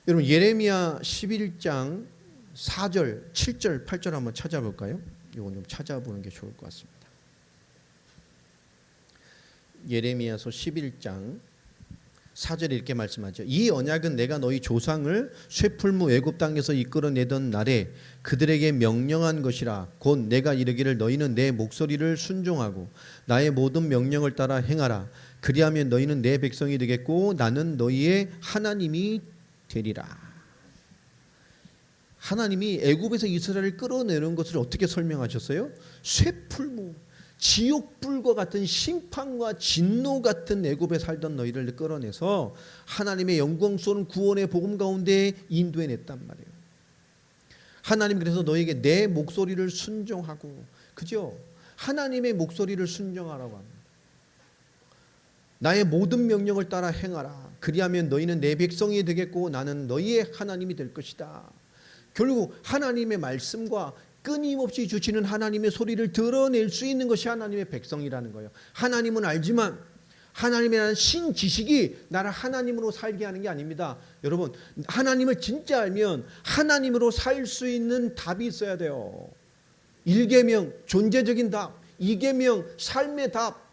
여러분 예레미야 11장 4절, 7절, 8절 한번 찾아볼까요? 이건 좀 찾아보는 게 좋을 것 같습니다. 예레미야서 11장 4절에 이렇게 말씀하죠. 이 언약은 내가 너희 조상을 쇠풀무 애굽 땅에서 이끌어내던 날에 그들에게 명령한 것이라. 곧 내가 이르기를 너희는 내 목소리를 순종하고 나의 모든 명령을 따라 행하라. 그리하면 너희는 내 백성이 되겠고 나는 너희의 하나님이 되리라. 하나님이 애굽에서 이스라엘을 끌어내는 것을 어떻게 설명하셨어요? 쇠풀무, 지옥불과 같은 심판과 진노 같은 애굽에 살던 너희를 끌어내서 하나님의 영광스러운 구원의 복음 가운데 인도해냈단 말이에요. 하나님 그래서 너에게 내 목소리를 순종하고, 그죠? 하나님의 목소리를 순종하라고 합니다. 나의 모든 명령을 따라 행하라. 그리하면 너희는 내 백성이 되겠고 나는 너희의 하나님이 될 것이다. 결국 하나님의 말씀과 끊임없이 주시는 하나님의 소리를 드러낼 수 있는 것이 하나님의 백성이라는 거예요. 하나님은 알지만 하나님이라는 신지식이 나를 하나님으로 살게 하는 게 아닙니다. 여러분 하나님을 진짜 알면 하나님으로 살 수 있는 답이 있어야 돼요. 1계명 존재적인 답, 2계명 삶의 답,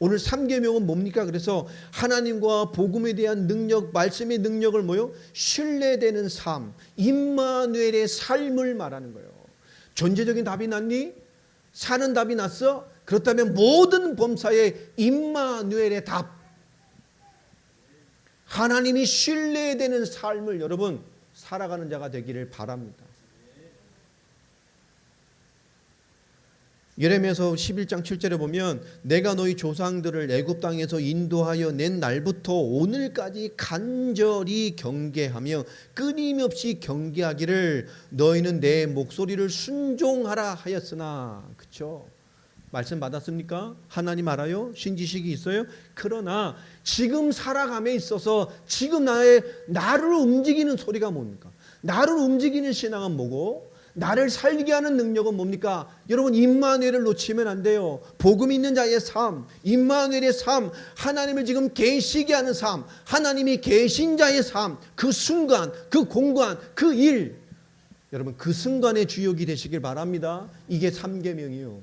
오늘 3계명은 뭡니까? 그래서 하나님과 복음에 대한 능력, 말씀의 능력을 뭐요? 신뢰되는 삶, 임마누엘의 삶을 말하는 거예요. 존재적인 답이 났니? 사는 답이 났어? 그렇다면 모든 범사의 임마누엘의 답, 하나님이 신뢰되는 삶을 여러분 살아가는 자가 되기를 바랍니다. 예레미야서 11장 7절에 보면 내가 너희 조상들을 애굽 땅에서 인도하여 낸 날부터 오늘까지 간절히 경계하며 끊임없이 경계하기를 너희는 내 목소리를 순종하라 하였으나. 그렇죠? 말씀 받았습니까? 하나님 알아요? 신지식이 있어요? 그러나 지금 살아감에 있어서 지금 나를 움직이는 소리가 뭡니까? 나를 움직이는 신앙은 뭐고? 나를 살게 하는 능력은 뭡니까? 여러분 임마누엘을 놓치면 안 돼요. 복음 있는 자의 삶, 임마누엘의 삶, 하나님을 지금 계시게 하는 삶, 하나님이 계신 자의 삶, 그 순간, 그 공간, 그 일, 여러분 그 순간의 주역이 되시길 바랍니다. 이게 3계명이에요.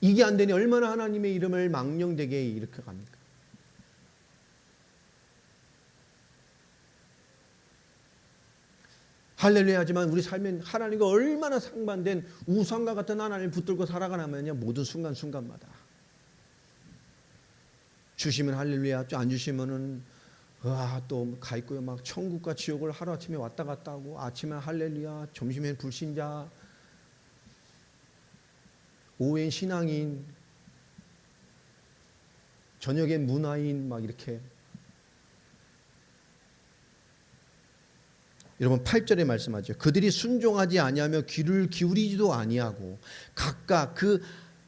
이게 안 되니 얼마나 하나님의 이름을 망령되게 이렇게 갑니까? 할렐루야 하지만 우리 삶엔 하나님과 얼마나 상반된 우상과 같은 하나님을 붙들고 살아가냐면요, 모든 순간순간마다 주시면 할렐루야, 안 주시면은 또 가 있고요, 막 천국과 지옥을 하루아침에 왔다 갔다 하고, 아침엔 할렐루야, 점심엔 불신자, 오후엔 신앙인, 저녁엔 문화인, 막 이렇게. 여러분 8절에 말씀하죠. 그들이 순종하지 아니하며 귀를 기울이지도 아니하고 각각 그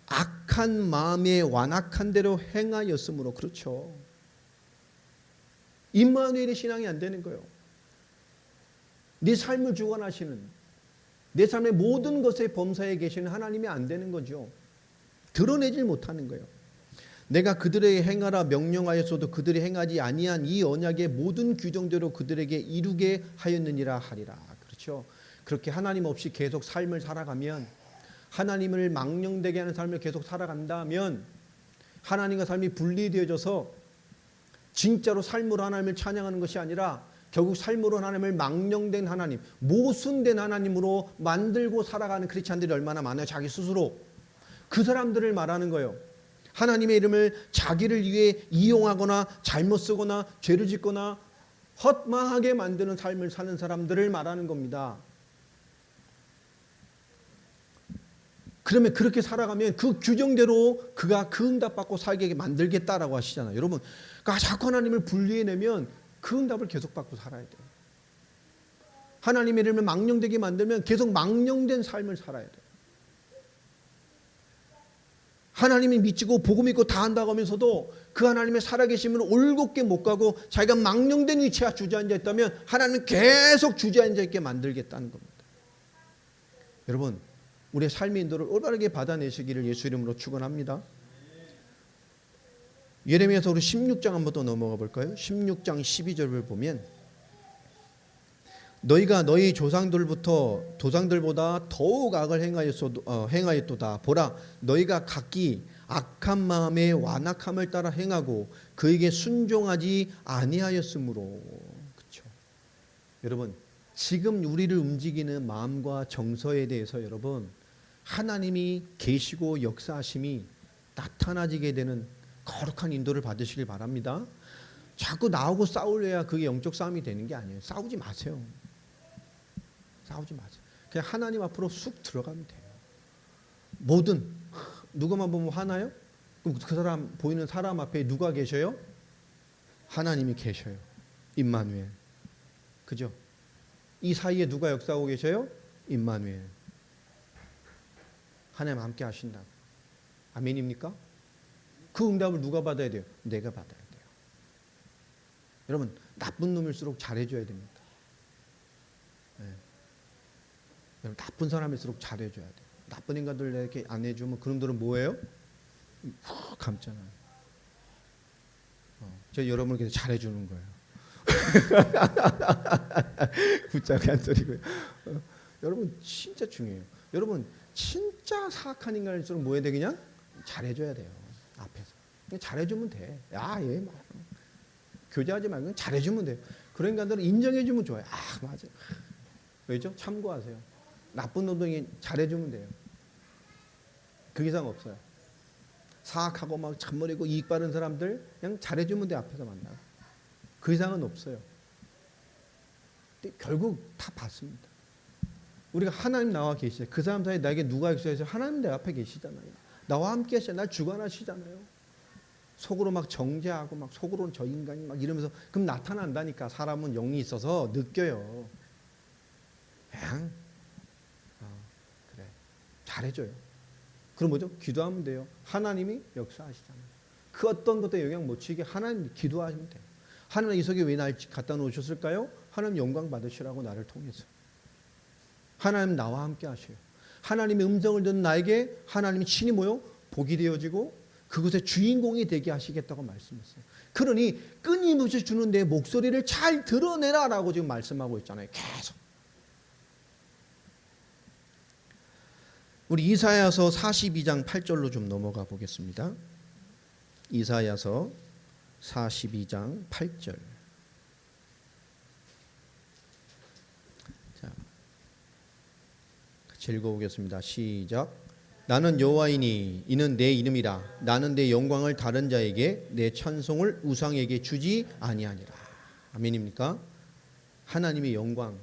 악한 마음에 완악한 대로 행하였으므로. 그렇죠. 임마누엘의 신앙이 안 되는 거예요. 네 삶을 주관하시는, 내 삶의 모든 것의 범사에 계시는 하나님이 안 되는 거죠. 드러내질 못하는 거예요. 내가 그들에게 행하라 명령하였어도 그들이 행하지 아니한 이 언약의 모든 규정대로 그들에게 이루게 하였느니라 하리라. 그렇죠. 그렇게 하나님 없이 계속 삶을 살아가면, 하나님을 망령되게 하는 삶을 계속 살아간다면 하나님과 삶이 분리되어져서 진짜로 삶으로 하나님을 찬양하는 것이 아니라 결국 삶으로 하나님을 망령된 하나님, 모순된 하나님으로 만들고 살아가는 크리스찬들이 얼마나 많아요. 자기 스스로. 그 사람들을 말하는 거예요. 하나님의 이름을 자기를 위해 이용하거나 잘못 쓰거나 죄를 짓거나 헛망하게 만드는 삶을 사는 사람들을 말하는 겁니다. 그러면 그렇게 살아가면 그 규정대로 그가 그 응답받고 살게 만들겠다라고 하시잖아요. 여러분, 그러니까 자꾸 하나님을 분리해내면 그 응답을 계속 받고 살아야 돼요. 하나님의 이름을 망령되게 만들면 계속 망령된 삶을 살아야 돼요. 하나님이 믿고 복음 믿고 다 한다고 하면서도 그 하나님의 살아계심을 올곧게 못 가고 자기가 망령된 위치에 주저앉아 있다면 하나님은 계속 주저앉아 있게 만들겠다는 겁니다. 여러분, 우리의 삶의 인도를 올바르게 받아내시기를 예수 이름으로 축원합니다. 예레미야서 우리 16장 한번 더 넘어가 볼까요? 16장 12절을 보면 너희가 너희 조상들보다 더욱 악을 행하였도다. 보라, 너희가 각기 악한 마음의 완악함을 따라 행하고 그에게 순종하지 아니하였으므로. 그렇죠? 여러분, 지금 우리를 움직이는 마음과 정서에 대해서 여러분 하나님이 계시고 역사하심이 나타나지게 되는 거룩한 인도를 받으시길 바랍니다. 자꾸 나오고 싸우려야 그게 영적 싸움이 되는 게 아니에요. 싸우지 마세요. 싸우지 마세요. 그냥 하나님 앞으로 쑥 들어가면 돼요. 뭐든 누구만 보면 화나요? 그럼 그 사람 보이는 사람 앞에 누가 계셔요? 하나님이 계셔요. 임마누엘. 그죠? 이 사이에 누가 역사하고 계셔요? 임마누엘. 하나님 함께 하신다. 아멘입니까? 그 응답을 누가 받아야 돼요? 내가 받아야 돼요. 여러분, 나쁜 놈일수록 잘해줘야 됩니다. 네. 여러분, 나쁜 사람일수록 잘해줘야 돼요. 나쁜 인간들에게 안 해주면 그놈들은 뭐예요? 훅 감잖아요. 저 여러분을 계속 잘해주는 거예요. 붙잡이 안 소리고요. 여러분 진짜 중요해요. 여러분 진짜 사악한 인간일수록 뭐 해야 돼? 그냥 잘해줘야 돼요. 앞에서 그냥 잘해주면 돼. 야, 얘 뭐 교제하지 말고 그냥 잘해주면 돼요. 그런 인간들은 인정해주면 좋아요. 아, 맞아. 왜죠? 참고하세요. 나쁜 놈들이 잘해주면 돼요. 그 이상 없어요. 사악하고 막 잔머리고 이익 바른 사람들 그냥 잘해주면 돼. 앞에서 만나고 그 이상은 없어요. 근데 결국 다 받습니다. 우리가 하나님 나와 계시잖아요. 그 사람 사이에 나에게 누가 있어요? 하나님 내 앞에 계시잖아요. 나와 함께 하시잖아요. 날 주관하시잖아요. 속으로 막 정죄하고 막 속으로는 저 인간이 막 이러면서 그럼 나타난다니까. 사람은 영이 있어서 느껴요. 그냥 그래 잘해줘요. 그럼 뭐죠? 기도하면 돼요. 하나님이 역사하시잖아요. 그 어떤 것도 영향 못 치게 하나님 기도하시면 돼요. 하나님 이 속에 왜 날 갖다 놓으셨을까요? 하나님 영광 받으시라고 나를 통해서. 하나님 나와 함께 하셔요. 하나님의 음성을 듣는 나에게 하나님이 친히 뭐요? 복이 되어지고 그곳의 주인공이 되게 하시겠다고 말씀했어요. 그러니 끊임없이 주는 내 목소리를 잘 드러내라라고 지금 말씀하고 있잖아요. 계속. 우리 이사야서 42장 8절로 좀 넘어가 보겠습니다. 이사야서 42장 8절. 자, 같이 읽어보겠습니다. 시작. 나는 여호와이니 이는 내 이름이라. 나는 내 영광을 다른 자에게 내 찬송을 우상에게 주지 아니하니라. 아멘입니까? 하나님의 영광,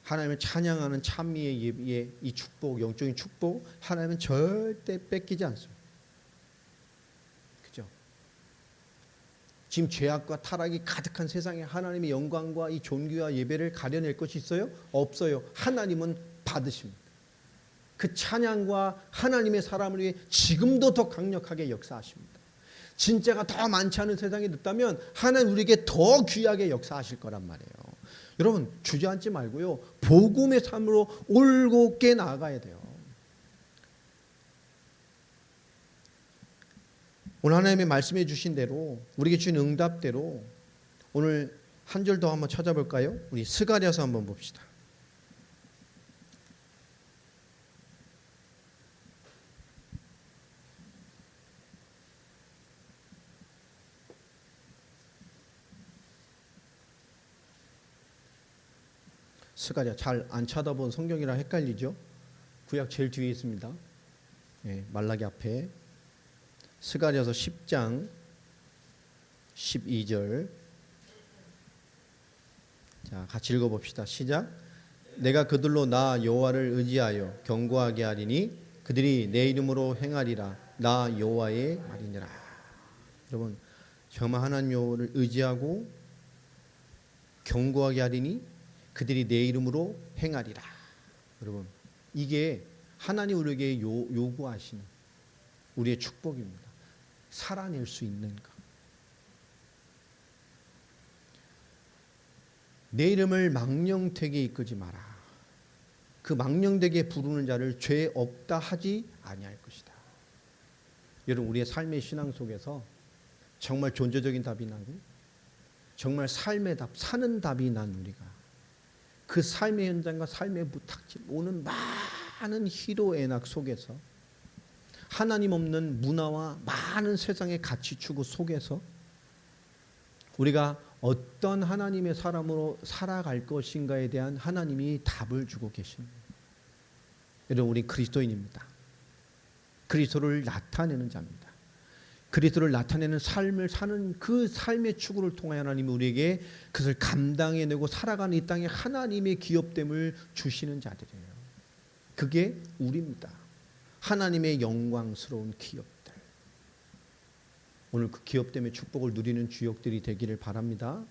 하나님을 찬양하는 찬미의 예비의 이 축복, 영적인 축복, 하나님은 절대 뺏기지 않습니다. 그죠? 지금 죄악과 타락이 가득한 세상에 하나님의 영광과 이 존귀와 예배를 가려낼 것이 있어요? 없어요. 하나님은 받으십니다. 그 찬양과 하나님의 사람을 위해 지금도 더 강력하게 역사하십니다. 진짜가 더 많지 않은 세상에 늦다면 하나님 우리에게 더 귀하게 역사하실 거란 말이에요. 여러분 주저앉지 말고요. 복음의 삶으로 올곧게 나아가야 돼요. 오늘 하나님의 말씀해 주신 대로 우리에게 주신 응답대로 오늘 한 절 더 한번 찾아볼까요? 우리 스가랴서 한번 봅시다. 스가랴 잘 안 쳐다본 성경이랑 헷갈리죠? 구약 제일 뒤에 있습니다. 네, 말라기 앞에 스가랴서 10장 12절. 자, 같이 읽어봅시다. 시작. 내가 그들로 나 여호와를 의지하여 경고하게 하리니 그들이 내 이름으로 행하리라. 나 여호와의 말이니라. 여러분 정말 하나님 여호와를 의지하고 경고하게 하리니 그들이 내 이름으로 행하리라. 여러분, 이게 하나님 우리에게 요구하시는 우리의 축복입니다. 살아낼 수 있는가? 내 이름을 망령되게 이끄지 마라. 그 망령되게 부르는 자를 죄 없다 하지 아니할 것이다. 여러분, 우리의 삶의 신앙 속에서 정말 존재적인 답이 나고 정말 삶의 답, 사는 답이 난 우리가 그 삶의 현장과 삶의 부탁집, 오는 많은 희로애락 속에서 하나님 없는 문화와 많은 세상의 가치 추구 속에서 우리가 어떤 하나님의 사람으로 살아갈 것인가에 대한 하나님이 답을 주고 계십니다. 여러분, 우리 그리스도인입니다. 그리스도를 나타내는 자입니다. 그리스도를 나타내는 삶을 사는 그 삶의 추구를 통해 하나님이 우리에게 그것을 감당해내고 살아가는 이 땅에 하나님의 기업됨을 주시는 자들이에요. 그게 우리입니다. 하나님의 영광스러운 기업들. 오늘 그 기업됨의 축복을 누리는 주역들이 되기를 바랍니다.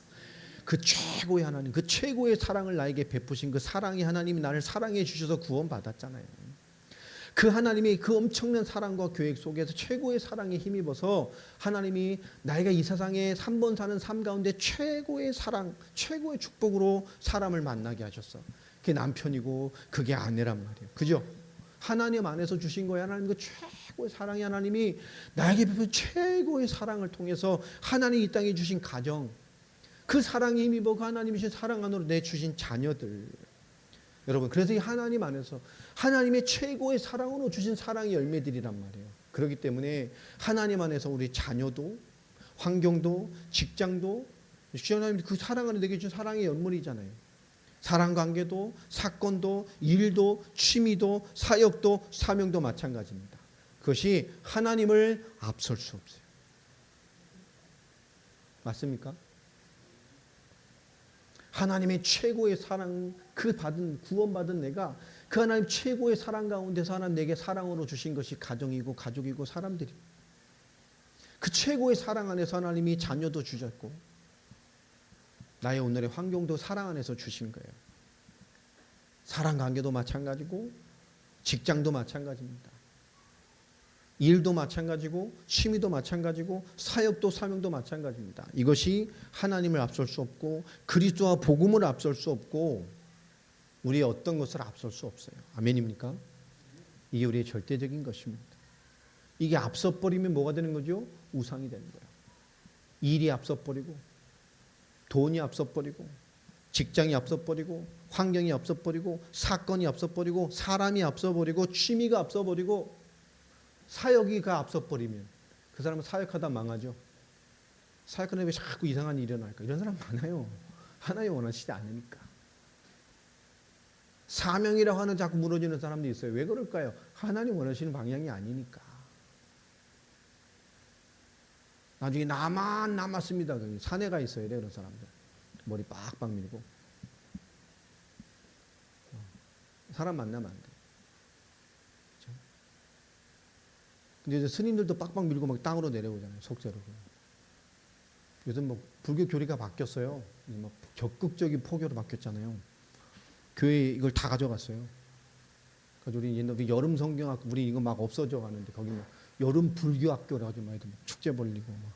그 최고의 하나님, 그 최고의 사랑을 나에게 베푸신 그 사랑의 하나님이 나를 사랑해 주셔서 구원받았잖아요. 그 하나님의 그 엄청난 사랑과 계획 속에서 최고의 사랑에 힘입어서 하나님이 나이가 이 세상에 3번 사는 삶 가운데 최고의 사랑, 최고의 축복으로 사람을 만나게 하셨어. 그게 남편이고 그게 아내란 말이에요. 그죠? 하나님 안에서 주신 거예요. 하나님 그 최고의 사랑의 하나님이 나에게 베푼 최고의 사랑을 통해서 하나님 이 땅에 주신 가정, 그 사랑에 힘입어 그 하나님이 주신 사랑 안으로 내주신 자녀들. 여러분, 그래서 이 하나님 안에서 하나님의 최고의 사랑으로 주신 사랑의 열매들이란 말이에요. 그렇기 때문에 하나님 안에서 우리 자녀도 환경도 직장도 하나님 그 사랑 안에 내게 주신 사랑의 연물이잖아요. 사랑관계도 사건도 일도 취미도 사역도 사명도 마찬가지입니다. 그것이 하나님을 앞설 수 없어요. 맞습니까? 하나님의 최고의 사랑, 그 구원받은 내가 그 하나님 최고의 사랑 가운데서 하나님 내게 사랑으로 주신 것이 가정이고 가족이고 사람들이, 그 최고의 사랑 안에서 하나님이 자녀도 주셨고 나의 오늘의 환경도 사랑 안에서 주신 거예요. 사랑 관계도 마찬가지고 직장도 마찬가지입니다. 일도 마찬가지고 취미도 마찬가지고 사역도 사명도 마찬가지입니다. 이것이 하나님을 앞설 수 없고 그리스도와 복음을 앞설 수 없고 우리의 어떤 것을 앞설 수 없어요. 아멘입니까? 이게 우리의 절대적인 것입니다. 이게 앞서버리면 뭐가 되는 거죠? 우상이 되는 거예요. 일이 앞서버리고 돈이 앞서버리고 직장이 앞서버리고 환경이 앞서버리고 사건이 앞서버리고 사람이 앞서버리고 취미가 앞서버리고 사역이가 앞서버리면 그 사람은 사역하다 망하죠. 사역하는 왜 자꾸 이상한 일이 일어날까? 이런 사람 많아요. 하나님 원하시지 않으니까. 사명이라고 하는 자꾸 무너지는 사람도 있어요. 왜 그럴까요? 하나님 원하시는 방향이 아니니까. 나중에 나만 남았습니다. 사내가 있어야 돼, 그런 사람들. 머리 빡빡 밀고. 사람 만나면 안 돼. 근데 이제 스님들도 빡빡 밀고 막 땅으로 내려오잖아요. 속죄로. 요즘 뭐 불교 교리가 바뀌었어요. 막 적극적인 포교로 바뀌었잖아요. 교회 이걸 다 가져갔어요. 그래서 우리 옛날에 여름 성경학교, 우리 이거 막 없어져 가는데 거기 뭐 여름 불교 학교라 가지고 막 축제 벌리고 막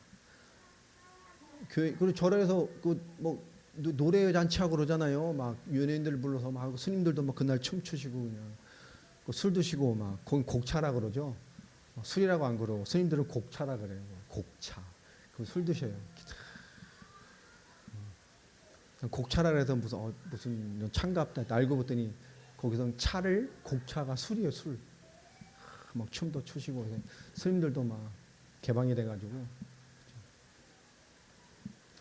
교회, 그리고 절에서 그 뭐 노래 잔치하고 그러잖아요. 막 연예인들 불러서 막 스님들도 막 그날 춤추시고 그냥 술 드시고 막 거기 곡차라 그러죠. 술이라고 안 그러고 스님들은 곡차라 그래요. 곡차. 그 술 드셔요. 곡차라 그래서 무슨 창갑다 알고 봤더니 거기서 차를 곡차가 술이에요. 술. 막 춤도 추시고 스님들도 막 개방이 돼가지고.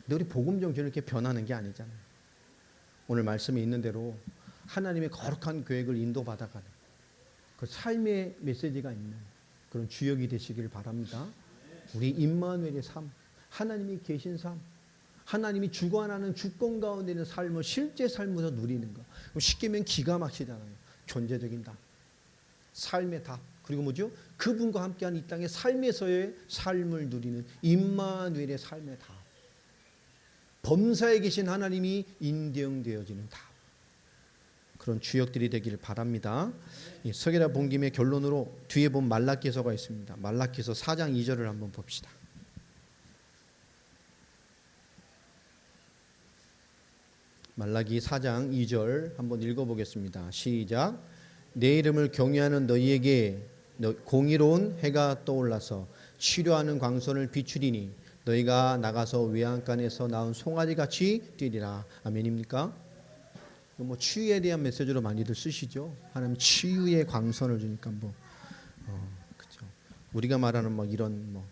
근데 우리 복음 정신을 이렇게 변하는 게 아니잖아요. 오늘 말씀에 있는 대로 하나님의 거룩한 계획을 인도받아가는 그 삶의 메시지가 있는 그런 주역이 되시길 바랍니다. 우리 임마누엘의 삶, 하나님이 계신 삶, 하나님이 주관하는 주권 가운데 있는 삶을 실제 삶에서 누리는 것. 쉽게 말하면 기가 막히잖아요. 존재적인 답, 삶의 답, 그리고 뭐죠? 그분과 함께한 이 땅의 삶에서의 삶을 누리는 임마누엘의 삶의 답. 범사에 계신 하나님이 인정되어지는 답. 그런 주역들이 되기를 바랍니다. 설교를 본 김에 결론으로 뒤에 보면 말라기서가 있습니다. 말라기서 4장 2절을 한번 봅시다. 말라기 4장 2절 한번 읽어보겠습니다. 시작. 내 이름을 경외하는 너희에게 공의로운 해가 떠올라서 치료하는 광선을 비추리니 너희가 나가서 외양간에서 나온 송아지같이 뛰리라. 아멘입니까? 뭐 치유에 대한 메시지로 많이들 쓰시죠. 하나님 치유의 광선을 주니까 그렇죠. 우리가 말하는 뭐 이런 뭐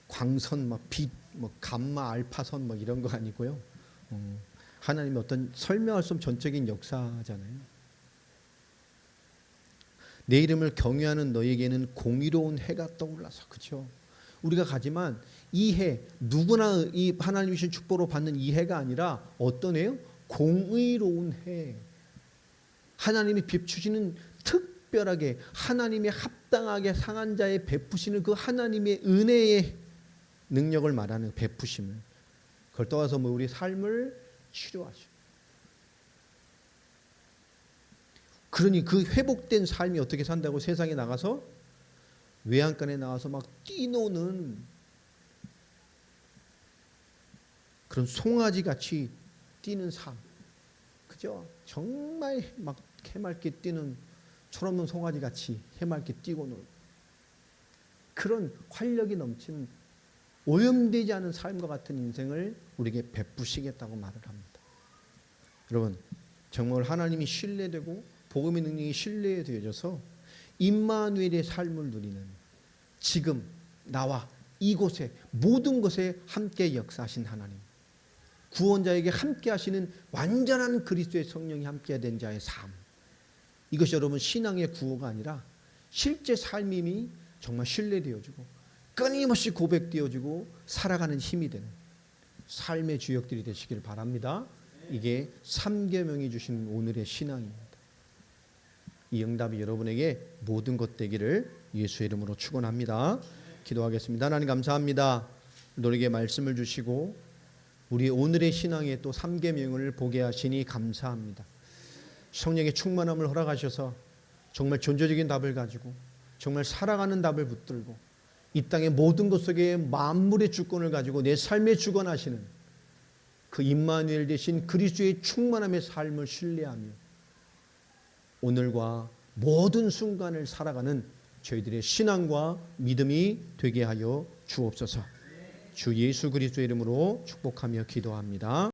광선, 뭐 빛, 뭐 감마, 알파선 뭐 이런 거 아니고요. 하나님의 어떤 설명할 수 없는 전적인 역사잖아요. 내 이름을 경외하는 너에게는 공의로운 해가 떠올라서, 그렇죠. 우리가 가지만 이 해, 누구나 이 하나님이 주신 축복으로 받는 이 해가 아니라 어떤 해요? 공의로운 해. 하나님이 비추시는 특별하게 하나님의 합당하게 상한 자에 베푸시는 그 하나님의 은혜의 능력을 말하는 베푸심을, 그걸 떠나서 뭐 우리 삶을 치료하시고, 그러니 그 회복된 삶이 어떻게 산다고 세상에 나가서 외양간에 나와서 막 뛰노는 그런 송아지같이 뛰는 삶, 그죠? 정말 막 해맑게 뛰는 철없는 송아지같이 해맑게 뛰고 놀고 그런 활력이 넘치는 오염되지 않은 삶과 같은 인생을 우리에게 베푸시겠다고 말을 합니다. 여러분, 정말 하나님이 신뢰되고 복음의 능력이 신뢰되어져서 임마누엘의 삶을 누리는 지금 나와 이곳에 모든 것에 함께 역사하신 하나님, 구원자에게 함께 하시는 완전한 그리스도의 성령이 함께 된 자의 삶, 이것이 여러분 신앙의 구호가 아니라 실제 삶임이 정말 신뢰되어지고 끊임없이 고백되어지고 살아가는 힘이 되는 삶의 주역들이 되시길 바랍니다. 이게 3계명이 주신 오늘의 신앙입니다. 이 응답이 여러분에게 모든 것 되기를 예수의 이름으로 축원합니다. 기도하겠습니다. 하나님 감사합니다. 우리에게 말씀을 주시고 우리 오늘의 신앙에 또 3계명을 보게 하시니 감사합니다. 성령의 충만함을 허락하셔서 정말 존재적인 답을 가지고 정말 살아가는 답을 붙들고 이 땅의 모든 것 속에 만물의 주권을 가지고 내 삶에 주권하시는 그 임마누엘 되신 그리스도의 충만함의 삶을 신뢰하며 오늘과 모든 순간을 살아가는 저희들의 신앙과 믿음이 되게 하여 주옵소서. 주 예수 그리스도의 이름으로 축복하며 기도합니다.